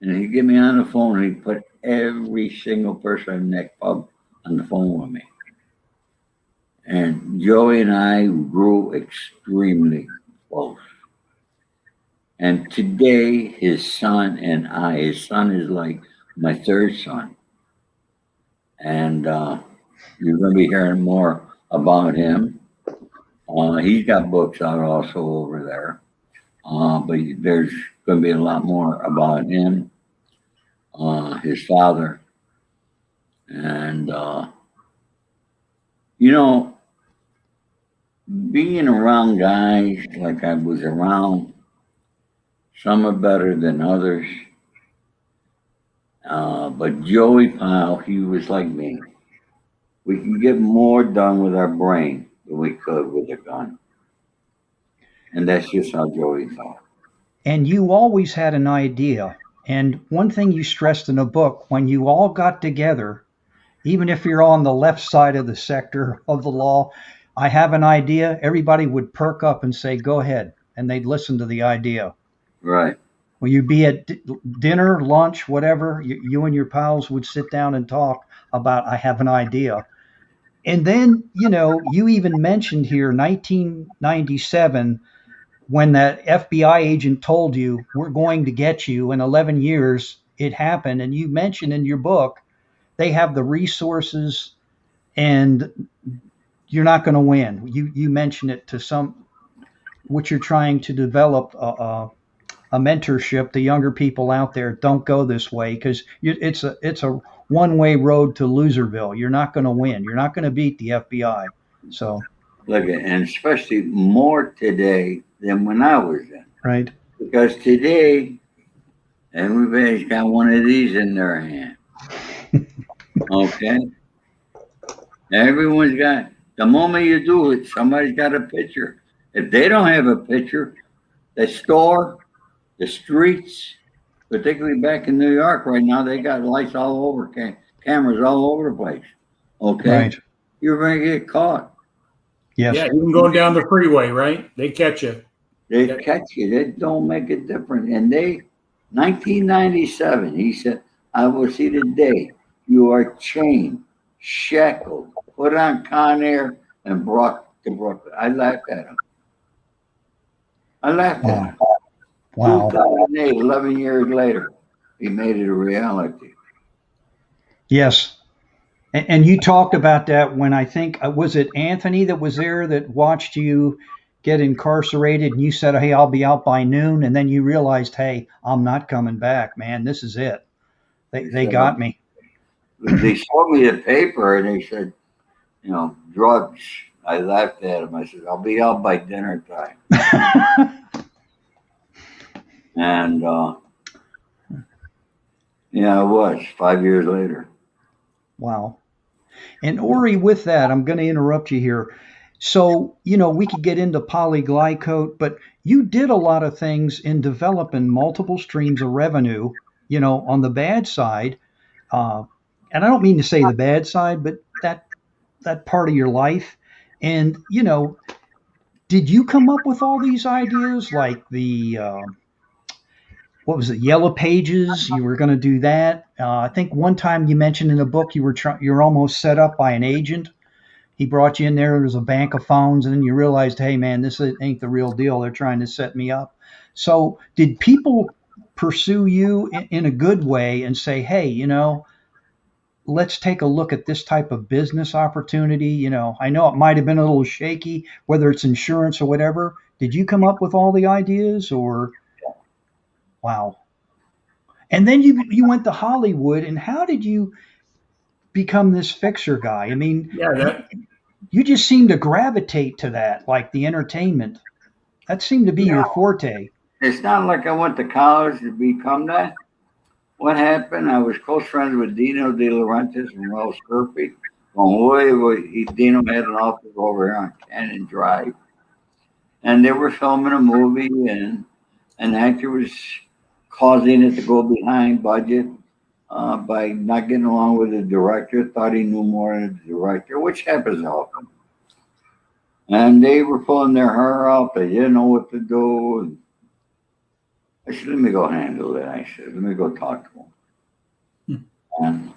And he'd get me on the phone and he'd put every single person in that pub on the phone with me. And Joey and I grew extremely close. And today, his son and I, his son is like my third son. And you're going to be hearing more about him. He's got books out also over there. But there's going to be a lot more about him, his father. And, you know, being around guys like I was around, some are better than others. But Joey Powell, he was like me. We can get more done with our brain than we could with a gun. And that's just how Joey thought. And you always had an idea. And one thing you stressed in the book, when you all got together, even if you're on the left side of the sector of the law, I have an idea, everybody would perk up and say, go ahead. And they'd listen to the idea. Right. When you'd be at dinner, lunch, whatever, you and your pals would sit down and talk about, I have an idea. And then, you know, you even mentioned here 1997, when that FBI agent told you, we're going to get you in 11 years, it happened. And you mentioned in your book, they have the resources and you're not going to win. You mentioned it to some, what you're trying to develop a mentorship to younger people out there. Don't go this way because it's a one-way road to Loserville. You're not going to win. You're not going to beat the FBI. So, Look, and especially more today than when I was in. right. Because today, everybody's got one of these in their hand. Okay? Everyone's got, the moment you do it, somebody's got a picture. If they don't have a picture, the store, the streets, particularly back in New York right now, they got lights all over, cameras all over the place. Okay? Right. You're going to get caught. Yes. Yeah, even going down the freeway, right? They catch you. They catch you. They don't make it different. And 1997, he said, I will see the day you are chained, shackled, put on Con Air, and brought to Brooklyn. I laughed at him. At him. Wow. 2008, 11 years later, he made it a reality. Yes. And you talked about that when I think, was it Anthony that was there that watched you get incarcerated and you said, hey, I'll be out by noon. And then you realized, hey, I'm not coming back, man. This is it. They got me. They showed me the paper and they said, you know, drugs. I laughed at him. I said, I'll be out by dinner time. And, yeah, it was 5 years later. Wow. And Ori, with that, I'm going to interrupt you here. So, you know, we could get into polyglycate, but you did a lot of things in developing multiple streams of revenue, you know, on the bad side. And I don't mean to say the bad side, but that part of your life. And, you know, did you come up with all these ideas like the, what was it, Yellow Pages? You were going to do that. I think one time you mentioned in the book you're almost set up by an agent. He brought you in there. There was a bank of phones, and then you realized, hey, man, this ain't the real deal. They're trying to set me up. So did people pursue you in a good way and say, hey, you know, let's take a look at this type of business opportunity? You know, I know it might have been a little shaky, whether it's insurance or whatever. Did you come up with all the ideas or? Wow. And then you went to Hollywood, and how did you become this fixer guy? I mean, Yeah, you just seem to gravitate to that, like the entertainment. That seemed to be your forte. It's not like I went to college to become that. What happened? I was close friends with Dino De Laurentiis and Wells Scurpy. Dino had an office over here on Cannon Drive. And they were filming a movie, and an actor was causing it to go behind budget by not getting along with the director, thought he knew more than the director, which happens often. And they were pulling their hair out. They didn't know what to do. I said, let me go handle it. I said, let me go talk to him. And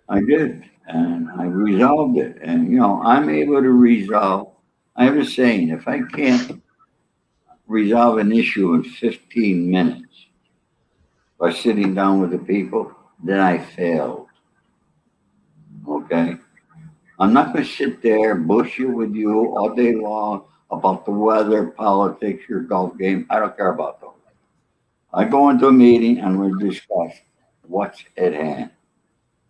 I did. And I resolved it. And, I'm able to resolve. I have a saying, if I can't resolve an issue in 15 minutes by sitting down with the people, then I failed. Okay? I'm not going to sit there and bullshit with you all day long about the weather, politics, your golf game. I don't care about those. I go into a meeting and we'll discuss what's at hand.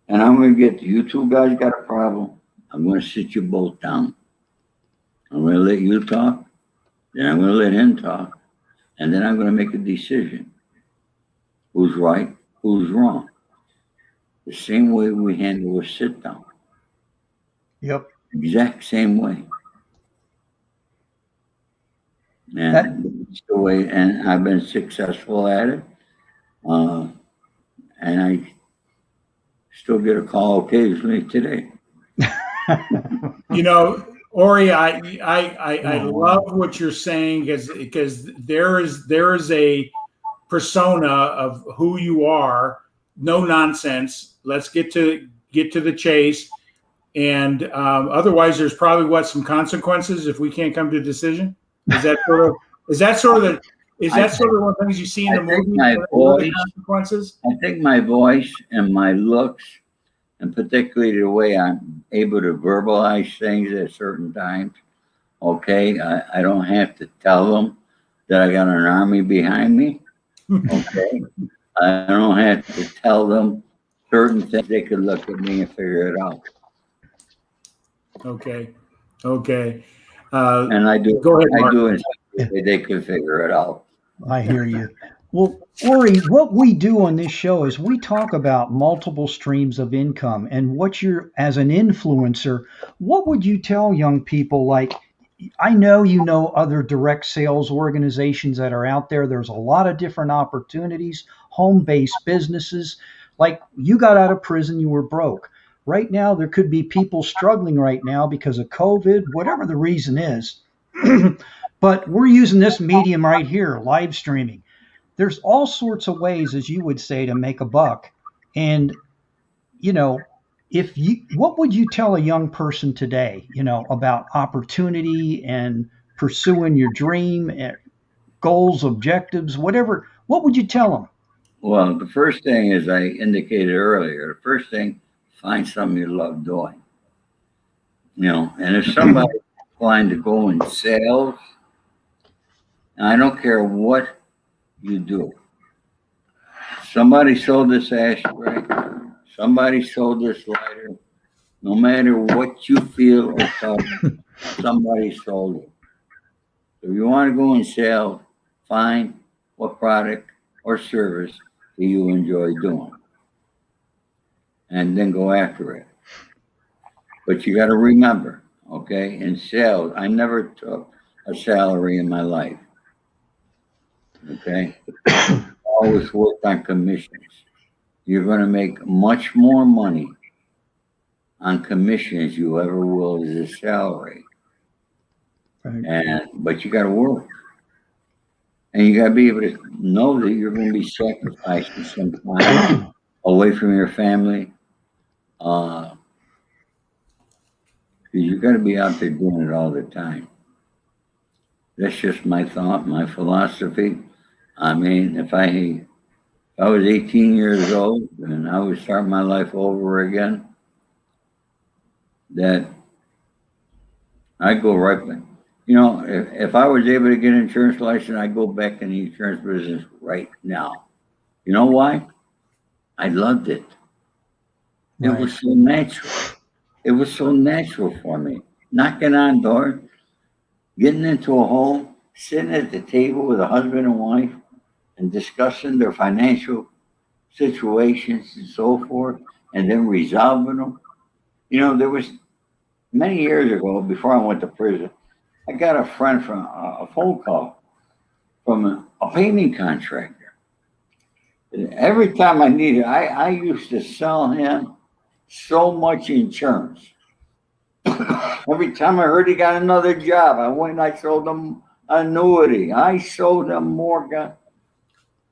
And I'm going to get you two guys got a problem. I'm going to sit you both down. I'm going to let you talk. Then I'm going to let him talk. And then I'm going to make a decision. Who's right? Who's wrong? The same way we handle a sit down. Yep. Exact same way. And it's the way, and I've been successful at it. And I still get a call occasionally today. Ori, I love what you're saying because there is a persona of who you are. No nonsense. Let's get to the chase. And otherwise, there's probably some consequences if we can't come to a decision. Is that sort of one of the things you see in the movie? Consequences. I think my voice and my looks, and particularly the way I'm able to verbalize things at certain times. Okay, I don't have to tell them that I got an army behind me. Okay, I don't have to tell them certain things. They could look at me and figure it out. Okay. And I do. Go ahead, Mark. I do in such a way they could figure it out. I hear you. Well, Ori, what we do on this show is we talk about multiple streams of income and as an influencer, what would you tell young people? Like, I know other direct sales organizations that are out there. There's a lot of different opportunities, home-based businesses. Like, you got out of prison, you were broke. Right now, there could be people struggling right now because of COVID, whatever the reason is. But we're using this medium right here, live streaming. There's all sorts of ways, as you would say, to make a buck. And, what would you tell a young person today, about opportunity and pursuing your dream, goals, objectives, whatever? What would you tell them? Well, the first thing, as I indicated earlier, find something you love doing. And if somebody's inclined to go in sales, and I don't care what you do. Somebody sold this ashtray. Somebody sold this lighter. No matter what you feel or thought, somebody sold it. So if you want to go in sales, find what product or service do you enjoy doing, and then go after it. But you got to remember, okay, in sales, I never took a salary in my life. Okay, always worked on commissions. You're going to make much more money on commissions you ever will as a salary. Right. But you got to work, and you got to be able to know that you're going to be sacrificing some time away from your family. Because you got to be out there doing it all the time. That's just my thought, my philosophy. I mean, if I was 18 years old and I would start my life over again, that I'd go right back. If I was able to get an insurance license, I'd go back in the insurance business right now. You know why? I loved it. Right. It was so natural. It was so natural for me. Knocking on doors, getting into a home, sitting at the table with a husband and wife and discussing their financial situations and so forth, and then resolving them. There was many years ago, before I went to prison, I got a friend from a phone call from a painting contractor. And every time I needed, I used to sell him so much insurance. Every time I heard he got another job, I went and I sold him annuity. I sold them more.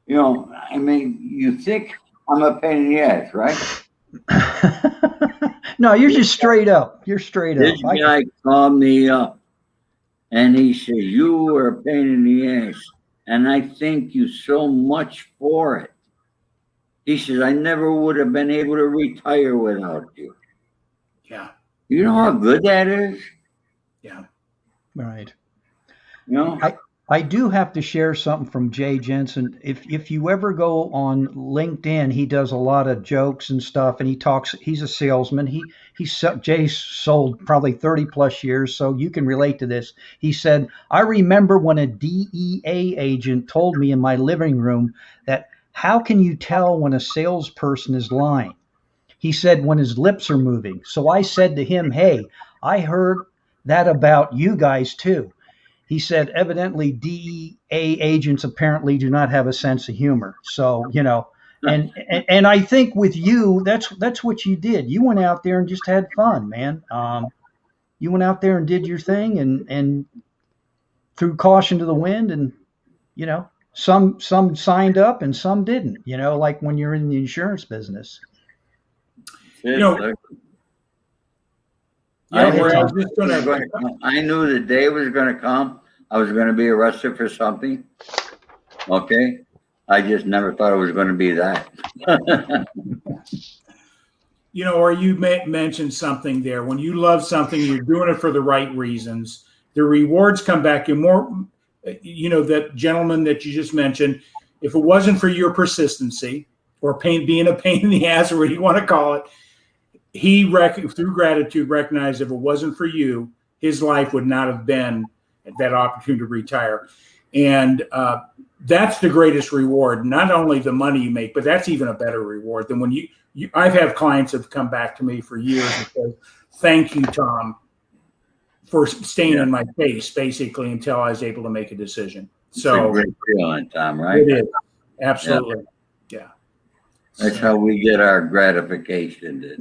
You know, I mean, you think I'm a pain in the ass, right? No, you're just straight up. You're straight This up. guy called me up and he said, "You were a pain in the ass, and I thank you so much for it." He says, "I never would have been able to retire without you." Yeah. You know how good that is? Yeah. Right. You know? I do have to share something from Jay Jensen. If you ever go on LinkedIn, he does a lot of jokes and stuff, and he talks. He's a salesman. Jay sold probably 30 plus years, so you can relate to this. He said, "I remember when a DEA agent told me in my living room that how can you tell when a salesperson is lying?" He said, "When his lips are moving." So I said to him, "Hey, I heard that about you guys too." He said, "Evidently, DEA agents apparently do not have a sense of humor." So, and I think with you, that's what you did. You went out there and just had fun, man. You went out there and did your thing and threw caution to the wind, and some signed up and some didn't. Like when you're in the insurance business. You know, I where I was knew just gonna, I knew the day was going to come. I was going to be arrested for something. Okay. I just never thought it was going to be that. or you mentioned something there. When you love something, you're doing it for the right reasons. The rewards come back. You're more, that gentleman that you just mentioned, if it wasn't for your persistency or being a pain in the ass, or what you want to call it, he through gratitude recognized if it wasn't for you, his life would not have been that opportunity to retire. And that's the greatest reward, not only the money you make, but that's even a better reward than when I've had clients that have come back to me for years and said, "Thank you, Tom, for staying in my face," basically, until I was able to make a decision. So it's a great feeling, Tom, right? It is. Absolutely. Yeah. That's how we get our gratification.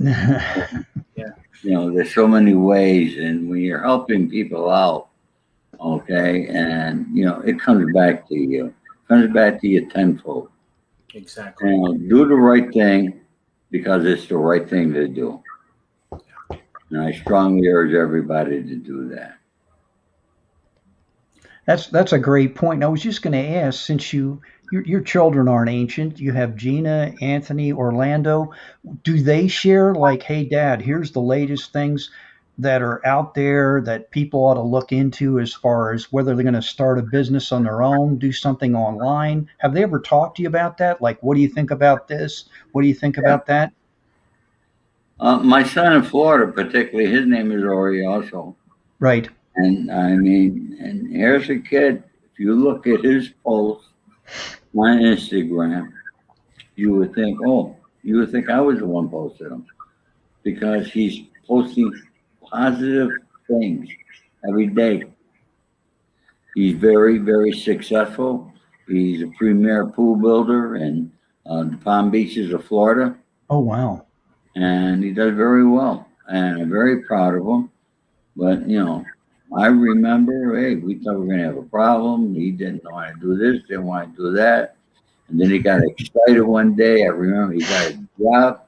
Yeah. There's so many ways, and when you're helping people out, okay, and it comes back to you. Comes back to you tenfold. Exactly. Do the right thing because it's the right thing to do. And I strongly urge everybody to do that. That's a great point. I was just going to ask, since your children aren't ancient, you have Gina, Anthony, Orlando. Do they share like, "Hey, Dad, here's the latest things that are out there that people ought to look into as far as whether they're going to start a business on their own, do something online"? Have they ever talked to you about that? Like, what do you think about this? What do you think about that? My son in Florida, particularly, his name is Ori also. Right. And I mean, and here's a kid, if you look at his posts on Instagram, you would think I was the one posting them, because he's posting positive things every day. He's very, very successful. He's a premier pool builder in the Palm Beaches of Florida. Oh, wow. And he does very well. And I'm very proud of him. But, I remember, hey, we thought we were going to have a problem. He didn't want to do this, didn't want to do that. And then he got excited one day. I remember he got a job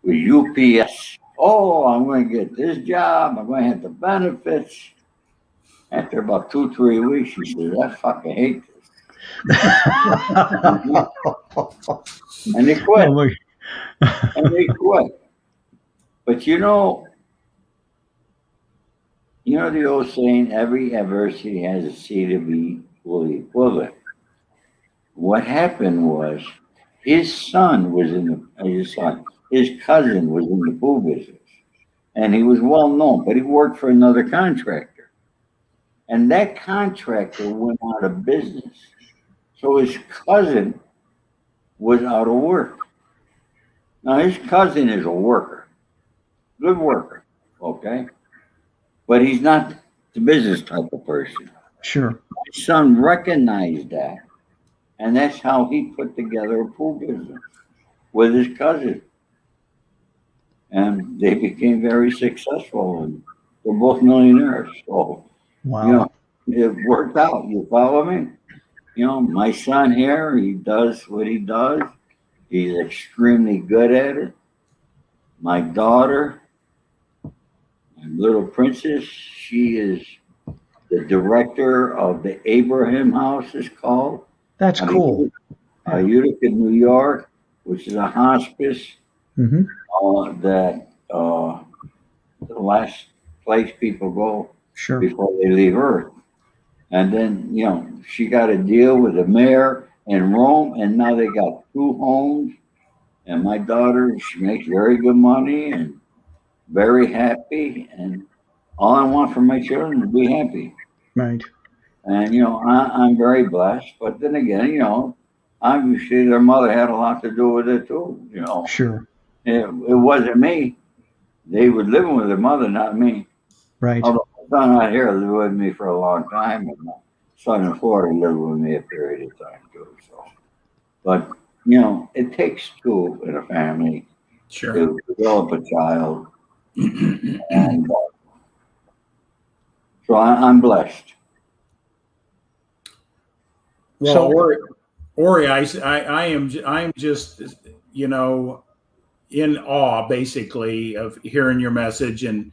with UPS. Oh, I'm going to get this job. I'm going to have the benefits. After about 2-3 weeks, he says, "I fucking hate this." And he quit. And he quit. But the old saying, every adversity has a seed of equally equivalent. What happened was his cousin was in the pool business. And he was well known, but he worked for another contractor. And that contractor went out of business. So his cousin was out of work. Now, his cousin is a worker, good worker, okay? But he's not the business type of person. Sure. His son recognized that, and that's how he put together a pool business with his cousin. And they became very successful, and they're both millionaires. So, wow. it worked out. You follow me? You know, my son here, he does what he does. He's extremely good at it. My daughter, my little princess, she is the director of the Abraham House, is called. That's cool. Utica, New York, which is a hospice Mm-hmm. that the last place people go Sure. before they leave Earth. And then, you know, she got a deal with the mayor in Rome, and now they got 2 homes. And my daughter, she makes very good money and very happy. And all I want for my children is to be happy. Right. And, you know, I'm very blessed. But then again, you know, obviously their mother had a lot to do with it too. You know, Sure. it wasn't me. They were living with their mother, not me. Right. Although my son out here lived with me for a long time, and my son in Florida lived with me a period of time too. So, but you know, it takes two in a family Sure. to develop a child, and so I'm blessed. Well, So- Ori, I'm just, you know, in awe basically of hearing your message and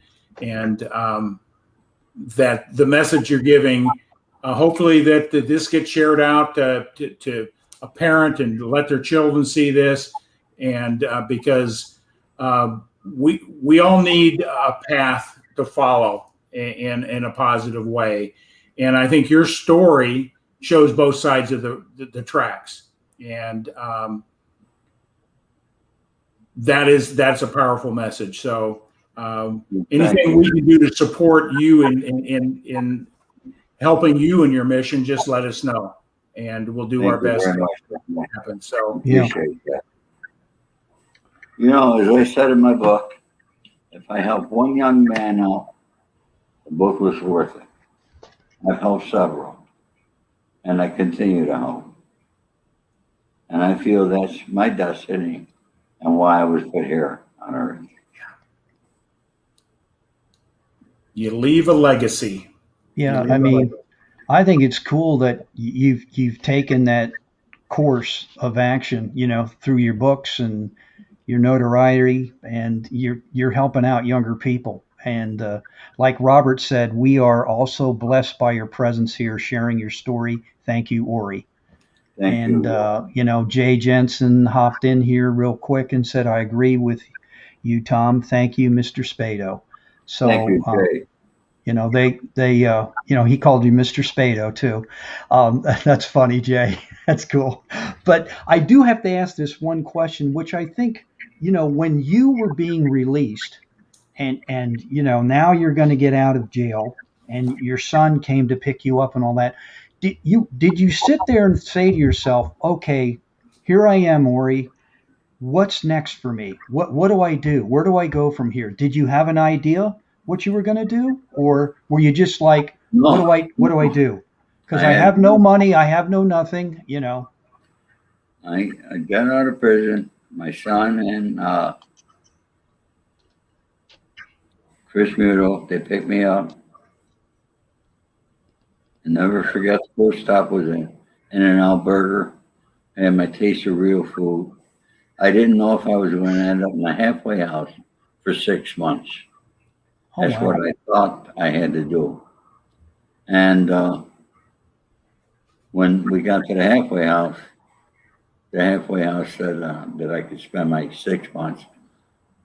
that the message you're giving, hopefully that this gets shared out to a parent and let their children see this, and because we all need a path to follow in a positive way, and I think your story shows both sides of the tracks, and that's a powerful message. So anything we can do to support you in helping you in your mission, just let us know, and we'll do our best to make it happen. So Yeah. Appreciate that. You know, as I said in my book, if I help one young man out, the book was worth it. I've helped several, and I continue to help. And I feel that's my destiny and why I was put here on earth. you leave a legacy. Yeah. You I leave a mean, legacy. I think it's cool that you've taken that course of action, you know, through your books and your notoriety, and you're helping out younger people. And like Robert said, we are also blessed by your presence here, sharing your story. Thank you, Ori. Thank And you. you know, Jay Jensen hopped in here real quick and said, "I agree with you, Tom. Thank you, Mr. Spado." So Thank you, Jay. you know, they you know, he called you Mr. Spado too. That's funny, Jay. That's cool. But I do have to ask this one question, which I think, you know, when you were being released, and you know, now you're going to get out of jail, and your son came to pick you up and all that. Did you sit there and say to yourself, okay, here I am, Ori. What's next for me? What do I do? Where do I go from here? Did you have an idea what you were going to do, or were you just like, what do I do? Because I have no money, I have no nothing, you know. I got out of prison. My son and Chris Muto, they picked me up. I never forget the first stop was in In-N-Out Burger. I had my taste of real food. I didn't know if I was going to end up in a halfway house for 6 months. Oh, That's wow. what I thought I had to do. And when we got to the halfway house said that I could spend my 6 months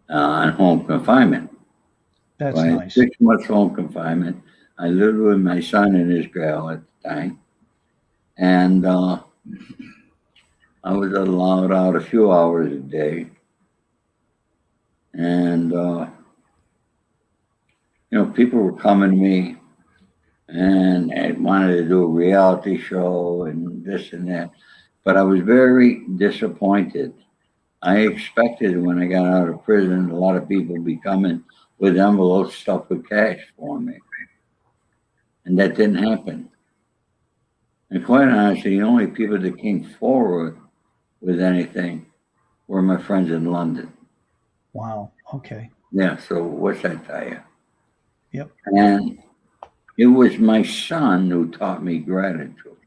on home confinement. That's So I had nice. 6 months home confinement. I lived with my son in Israel at the time. And I was allowed out a few hours a day. And, you know, people were coming to me and wanted to do a reality show and this and that. But I was very disappointed. I expected when I got out of prison, a lot of people would be coming with envelopes stuffed with cash for me. And that didn't happen. And quite honestly, the only people that came forward with anything were my friends in London. Wow. Okay. Yeah, so what's that tell you? Yep. And, It was my son who taught me gratitude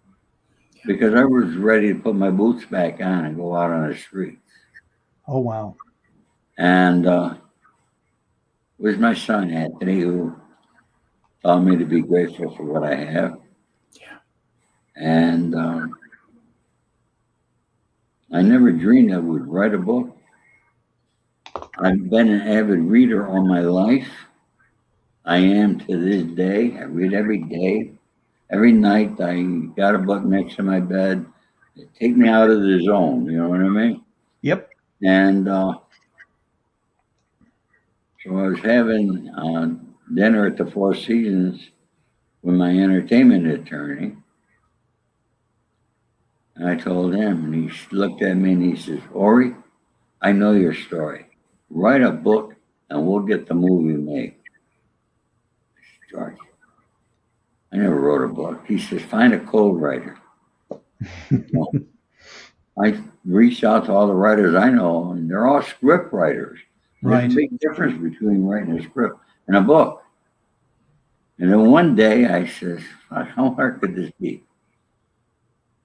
because I was ready to put my boots back on and go out on the street. Oh, wow. And it was my son, Anthony, who taught me to be grateful for what I have. Yeah. And I never dreamed I would write a book. I've been an avid reader all my life. I am to this day. I read every day. Every night I got a book next to my bed. It take me out of the zone, you know what I mean? Yep. And so I was having dinner at the Four Seasons with my entertainment attorney. And I told him, and he looked at me and he says, Ori, I know your story. Write a book and we'll get the movie made. George, I never wrote a book. He says, find a co-writer. Well, I reached out to all the writers I know, and they're all script writers. Right. There's a big difference between writing a script and a book. And then one day I says, how hard could this be?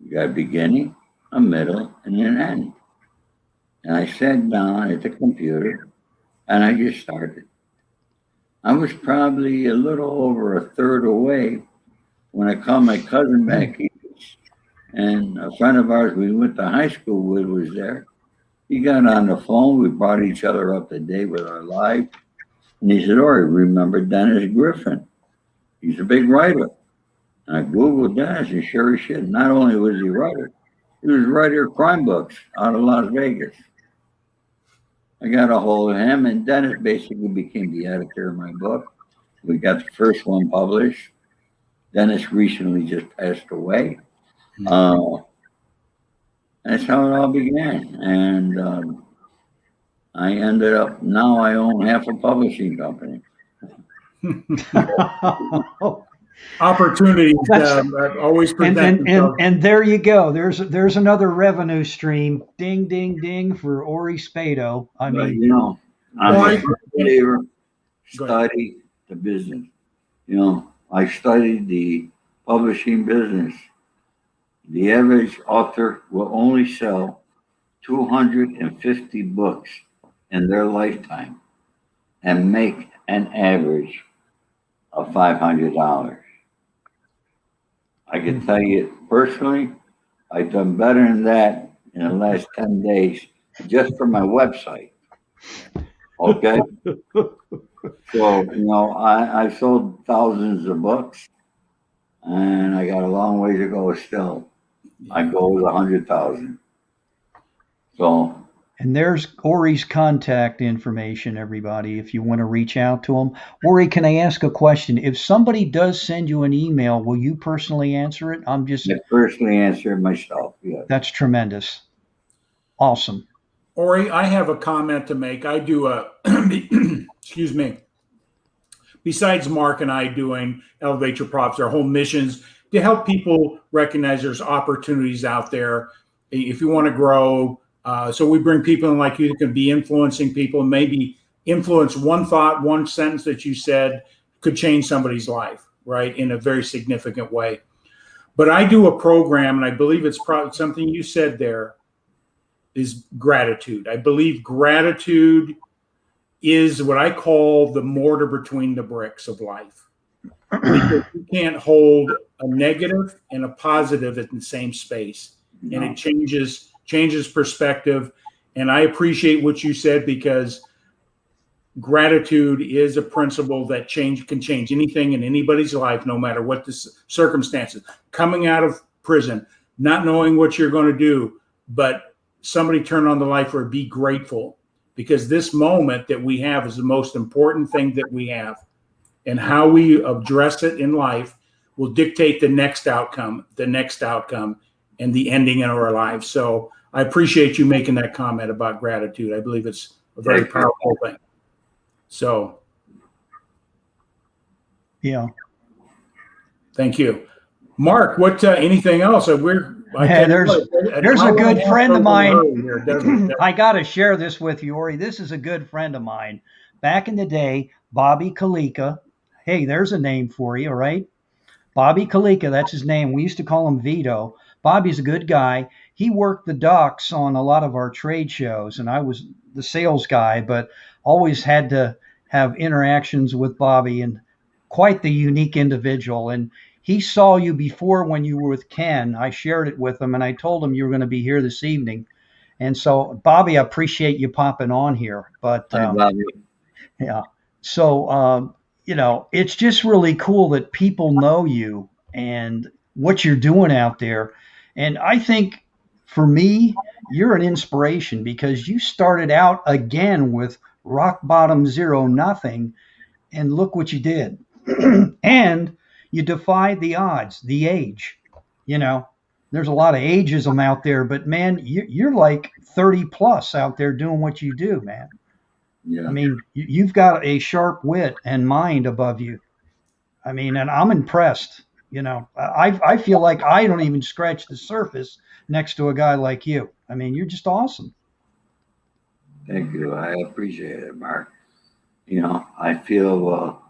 You got a beginning, a middle, and an end. And I sat down at the computer and I just started. I was probably a little over a third away when I called my cousin back east, and a friend of ours we went to high school with was there. He got on the phone. We brought each other up to date with our lives. And he said, Ori, remember Dennis Griffin? He's a big writer. And I Googled Dennis, and sure as shit, not only was he a writer, he was a writer of crime books out of Las Vegas. I got a hold of him, and Dennis basically became the editor of my book. We got the first one published. Dennis recently just passed away. That's how it all began. And I ended up, now I own half a publishing company. Opportunities always present themselves. And there you go. There's another revenue stream. Ding, ding, ding for Ori Spado. I mean, But, you know, I'm a believer. Study the business. You know, I studied the publishing business. The average author will only sell 250 books in their lifetime and make an average of $500. I can tell you personally, I've done better than that in the last 10 days just for my website. Okay. So, you know, I sold thousands of books and I got a long way to go still. I go with 100,000. So. And there's Ori's contact information, everybody, if you want to reach out to him. Ori, can I ask a question? If somebody does send you an email, will you personally answer it? I personally answer it myself, yeah. That's tremendous. Awesome. Ori, I have a comment to make. I do excuse me. Besides Mark and I doing Elevate Your Props, our whole missions to help people recognize there's opportunities out there. If you want to grow, so we bring people in like you that can be influencing people, and maybe influence one thought, one sentence that you said could change somebody's life, right, in a very significant way. But I do a program, and I believe it's probably something you said there, is gratitude. I believe gratitude is what I call the mortar between the bricks of life. Because you can't hold a negative and a positive in the same space. No. And it changes perspective. And I appreciate what you said, because gratitude is a principle that can change anything in anybody's life, no matter what the circumstances. Coming out of prison, not knowing what you're going to do, but somebody turn on the light for it, be grateful, because this moment that we have is the most important thing that we have. And how we address it in life will dictate the next outcome, and the ending in our lives. So I appreciate you making that comment about gratitude. I believe it's a very powerful thing. So, yeah. Thank you. Mark, what, anything else? There's a good friend of mine. I got to share this with you, Ori. This is a good friend of mine. Back in the day, Bobby Kalika. Hey, there's a name for you, right? Bobby Kalika, that's his name. We used to call him Vito. Bobby's a good guy. He worked the docks on a lot of our trade shows, and I was the sales guy, but always had to have interactions with Bobby, and quite the unique individual. And he saw you before when you were with Ken. I shared it with him, and I told him you were going to be here this evening. And so, Bobby, I appreciate you popping on here. But Hi, Bobby. yeah. So, it's just really cool that people know you and what you're doing out there. And I think for me, you're an inspiration because you started out again with rock bottom zero nothing. And look what you did. And you defied the odds, the age. You know, there's a lot of ageism out there, but man, you're like 30 plus out there doing what you do, man. I Yeah. mean, you've got a sharp wit and mind above you. I mean, and I'm impressed. I feel like I don't even scratch the surface next to a guy like you. I mean, you're just awesome. Thank you. I appreciate it, Mark. I feel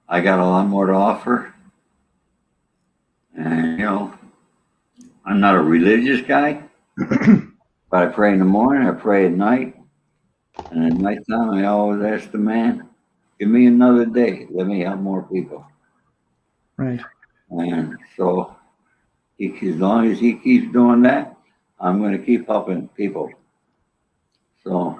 I got a lot more to offer. And, I'm not a religious guy, but I pray in the morning, I pray at night. And at nighttime, I always ask the man, give me another day. Let me help more people. Right. And so, as long as he keeps doing that, I'm going to keep helping people. So,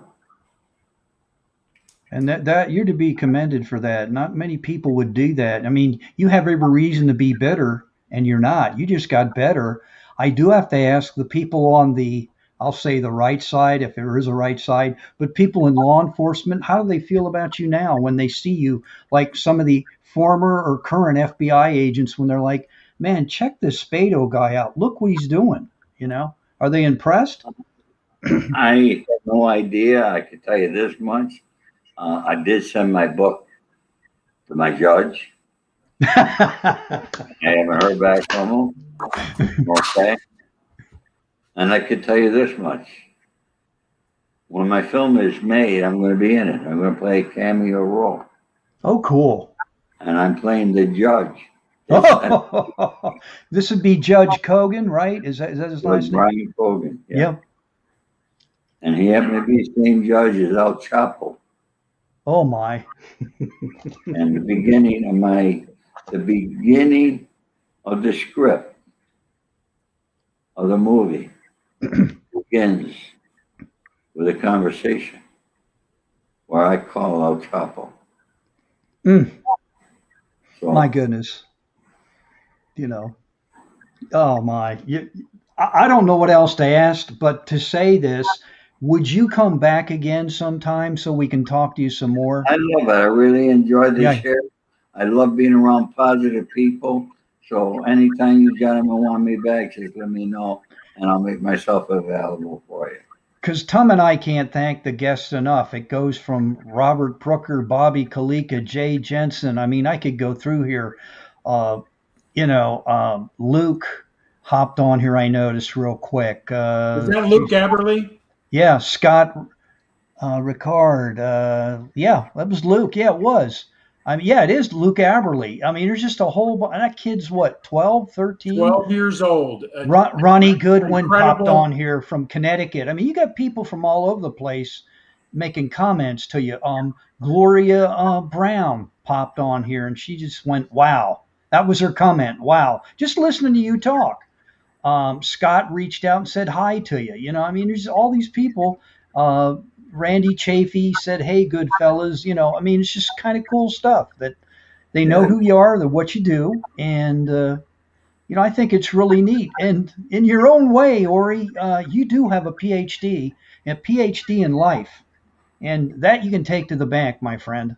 And that you're to be commended for that. Not many people would do that. I mean, you have every reason to be bitter, and you're not. You just got better. I do have to ask the people on the, I'll say the right side, if there is a right side, but people in law enforcement, how do they feel about you now when they see you, like some of the former or current FBI agents, when they're like, man, check this Spado guy out. Look what he's doing. Are they impressed? I have no idea. I can tell you this much. I did send my book to my judge. I haven't heard back from him. Okay. And I could tell you this much. When my film is made, I'm going to be in it. I'm going to play a cameo role. Oh, cool. And I'm playing the judge. This would be Judge Kogan, right? Is that his last name? Brian Kogan. Yeah. Yep. And he happened to be the same judge as El Chapo. Oh my. And the beginning of the script of the movie begins with a conversation where I call El Chapo. So, My goodness. Oh my. I don't know what else to ask, but to say this, would you come back again sometime so we can talk to you some more? I love it. I really enjoy this Yeah. here. I love being around positive people. So anytime you got them and want me back, just let me know, and I'll make myself available for you. Because Tom and I can't thank the guests enough. It goes from Robert Brooker, Bobby Kalika, Jay Jensen. I mean, I could go through here. Luke hopped on here, I noticed real quick. Is that Luke Gabberly? Yeah, Scott Ricard. Yeah, that was Luke. Yeah, it was. I mean, yeah, it is Luke Aberley. I mean, there's just a whole that kid's what, 12, 13? 12 years old. Ronnie Goodwin Incredible. popped on here from Connecticut. I mean, you got people from all over the place making comments to you. Gloria Brown popped on here, and she just went, wow. That was her comment. Wow. Just listening to you talk. Scott reached out and said hi to you. I mean, there's all these people. Randy Chafee said, hey, good fellas. I mean, it's just kind of cool stuff that they know who you are, what you do. And, I think it's really neat. And in your own way, Ori, you do have a PhD in life. And that you can take to the bank, my friend.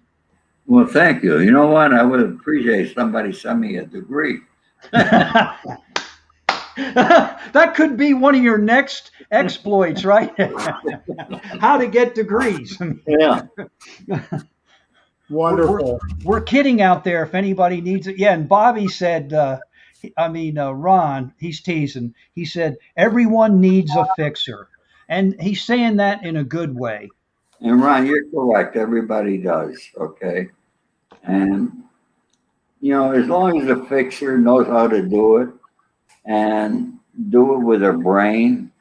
Well, thank you. You know what? I would appreciate somebody send me a degree. That could be one of your next exploits, right? How to get degrees. Yeah. Wonderful. We're kidding out there if anybody needs it. Yeah, and Bobby said, Ron, he's teasing. He said, everyone needs a fixer. And he's saying that in a good way. And Ron, you're correct. Everybody does. Okay. And as long as the fixer knows how to do it and do it with her brain.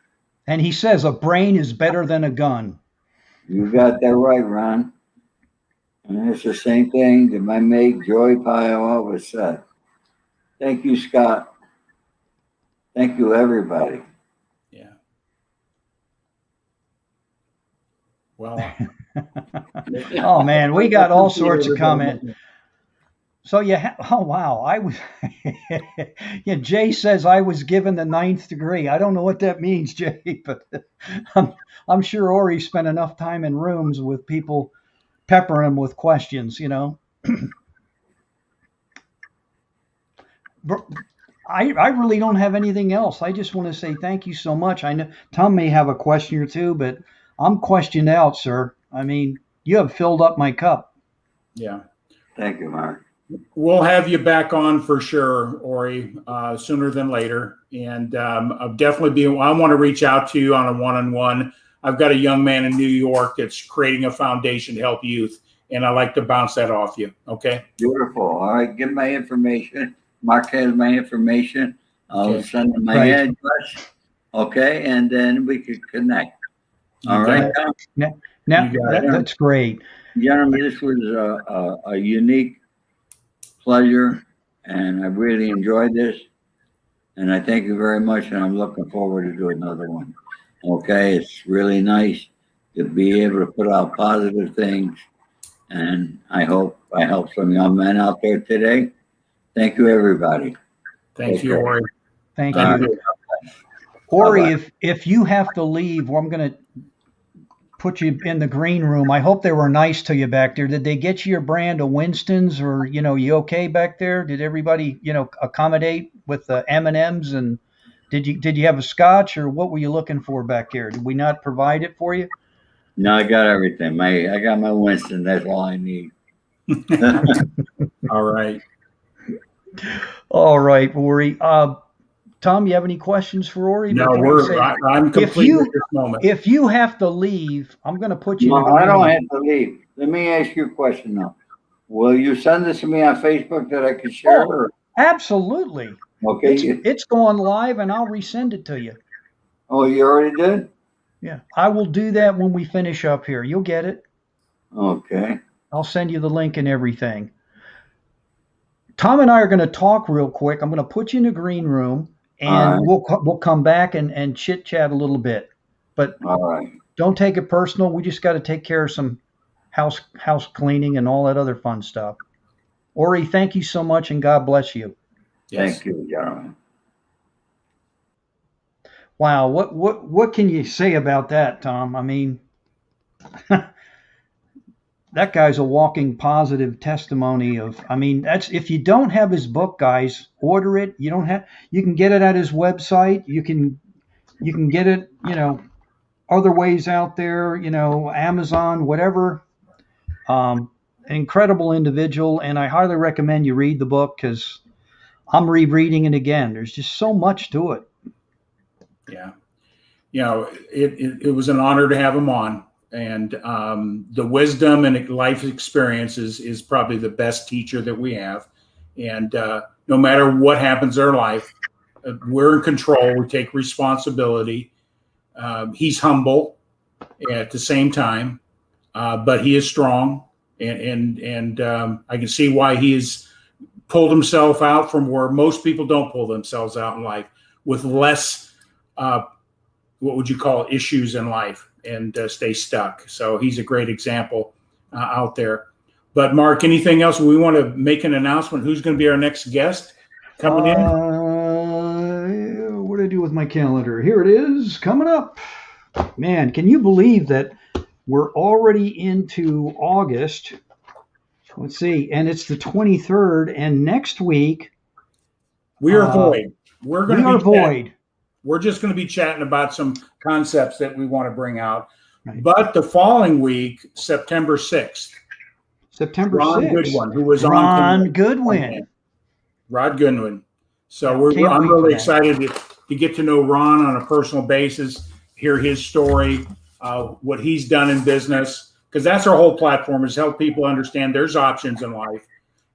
And he says a brain is better than a gun. You got that right, Ron. And it's the same thing that my mate Joey Pyle always said. Thank you, Scott. Thank you, everybody. Yeah. Well. Oh man, we got all sorts of comments. So oh wow, I was. Yeah, Jay says I was given the 9th degree. I don't know what that means, Jay, but I'm sure Ori spent enough time in rooms with people peppering him with questions. I really don't have anything else. I just want to say thank you so much. I know Tom may have a question or two, but I'm questioned out, sir. I mean, you have filled up my cup. Yeah. Thank you, Mark. We'll have you back on for sure, Ori, sooner than later. And I'll definitely I want to reach out to you on a one-on-one. I've got a young man in New York that's creating a foundation to help youth, and I like to bounce that off you. Okay? Beautiful. All right, give my information. Mark has my information. I'll send him my address. Okay, and then we could connect. All right. Now that's great. Gentlemen, this was a unique pleasure, and I really enjoyed this. And I thank you very much, and I'm looking forward to do another one. Okay, it's really nice to be able to put out positive things, and I hope I helped some young men out there today. Thank you, everybody. Thank you, Ori. Thank you. Ori, if you have to leave, I'm going to put you in the green room. I hope they were nice to you back there. Did they get you your brand of Winston's, or you okay back there? Did everybody accommodate with the M&Ms, and did you have a scotch, or what were you looking for back there? Did we not provide it for you? No, I got everything. I got my Winston. That's all I need. All right. All right, Ori. Tom, you have any questions for Ori? No, I'm complete at this moment. If you have to leave, I'm going to put you. No, I don't have to leave. Let me ask you a question now. Will you send this to me on Facebook that I can share? Oh, absolutely. Okay. It's going live, and I'll resend it to you. Oh, you already did? Yeah, I will do that when we finish up here. You'll get it. Okay. I'll send you the link and everything. Tom and I are going to talk real quick. I'm going to put you in a green room, and we'll come back and chit chat a little bit. But don't take it personal. We just got to take care of some house cleaning and all that other fun stuff. Ori, thank you so much, and God bless you. Yes. Thank you, gentlemen. Wow, what can you say about that, Tom? I mean, that guy's a walking positive testimony of. I mean, that's if you don't have his book, guys, order it. You can get it at his website. You can get it, other ways out there, Amazon, whatever. Incredible individual, and I highly recommend you read the book because I'm rereading it again. There's just so much to it. Yeah. It was an honor to have him on. And the wisdom and life experiences is probably the best teacher that we have. And no matter what happens in our life, we're in control. We take responsibility. He's humble at the same time, but he is strong. And I can see why he has pulled himself out from where most people don't pull themselves out in life, with less, what would you call it, issues in life, and stay stuck. So he's a great example out there. But Mark, anything else? We want to make an announcement. Who's going to be our next guest coming in? What do I do with my calendar? Here it is, coming up. Man, can you believe that we're already into August? Let's see, and it's the 23rd, and next week we are void. We're going to be void. We're just going to be chatting about some concepts that we want to bring out. Right. But the following week, September 6th, Ron 6th. Goodwin, who was Ron Goodwin. Rod Goodwin. So I'm really excited to get to know Ron on a personal basis, hear his story, what he's done in business, because that's our whole platform, is help people understand there's options in life.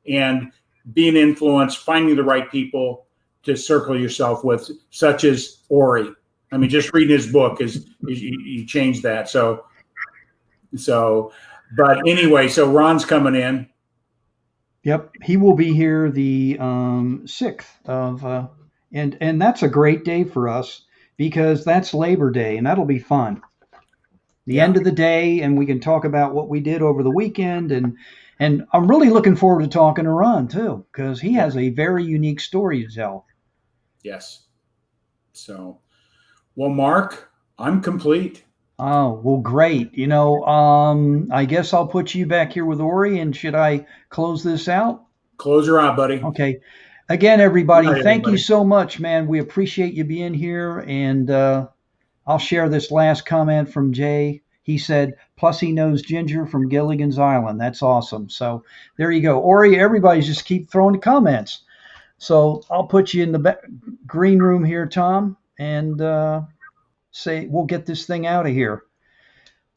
And being influenced, finding the right people to circle yourself with, such as Ori. I mean, just reading his book is you change that. So, but anyway, so Ron's coming in. Yep, he will be here the 6th of, and that's a great day for us because that's Labor Day, and that'll be fun. The end of the day, and we can talk about what we did over the weekend, and I'm really looking forward to talking to Ron too because he has a very unique story to tell. Yes. So, well, Mark, I'm complete. Oh, well, great. I guess I'll put you back here with Ori, and should I close this out? Close her out, buddy. Okay. Again, everybody, Good night, thank you everybody. so much, man. We appreciate you being here, and I'll share this last comment from Jay. He said, plus he knows Ginger from Gilligan's Island. That's awesome. So there you go. Ori, everybody just keep throwing the comments. So I'll put you in the green room here, Tom, and say we'll get this thing out of here.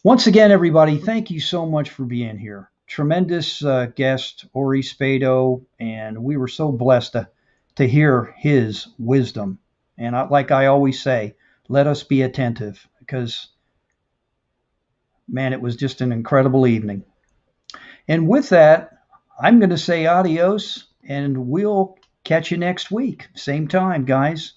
Once again, everybody, thank you so much for being here. Tremendous guest, Ori Spado, and we were so blessed to hear his wisdom. And like I always say, let us be attentive because, man, it was just an incredible evening. And with that, I'm going to say adios, and we'll catch you next week. Same time, guys.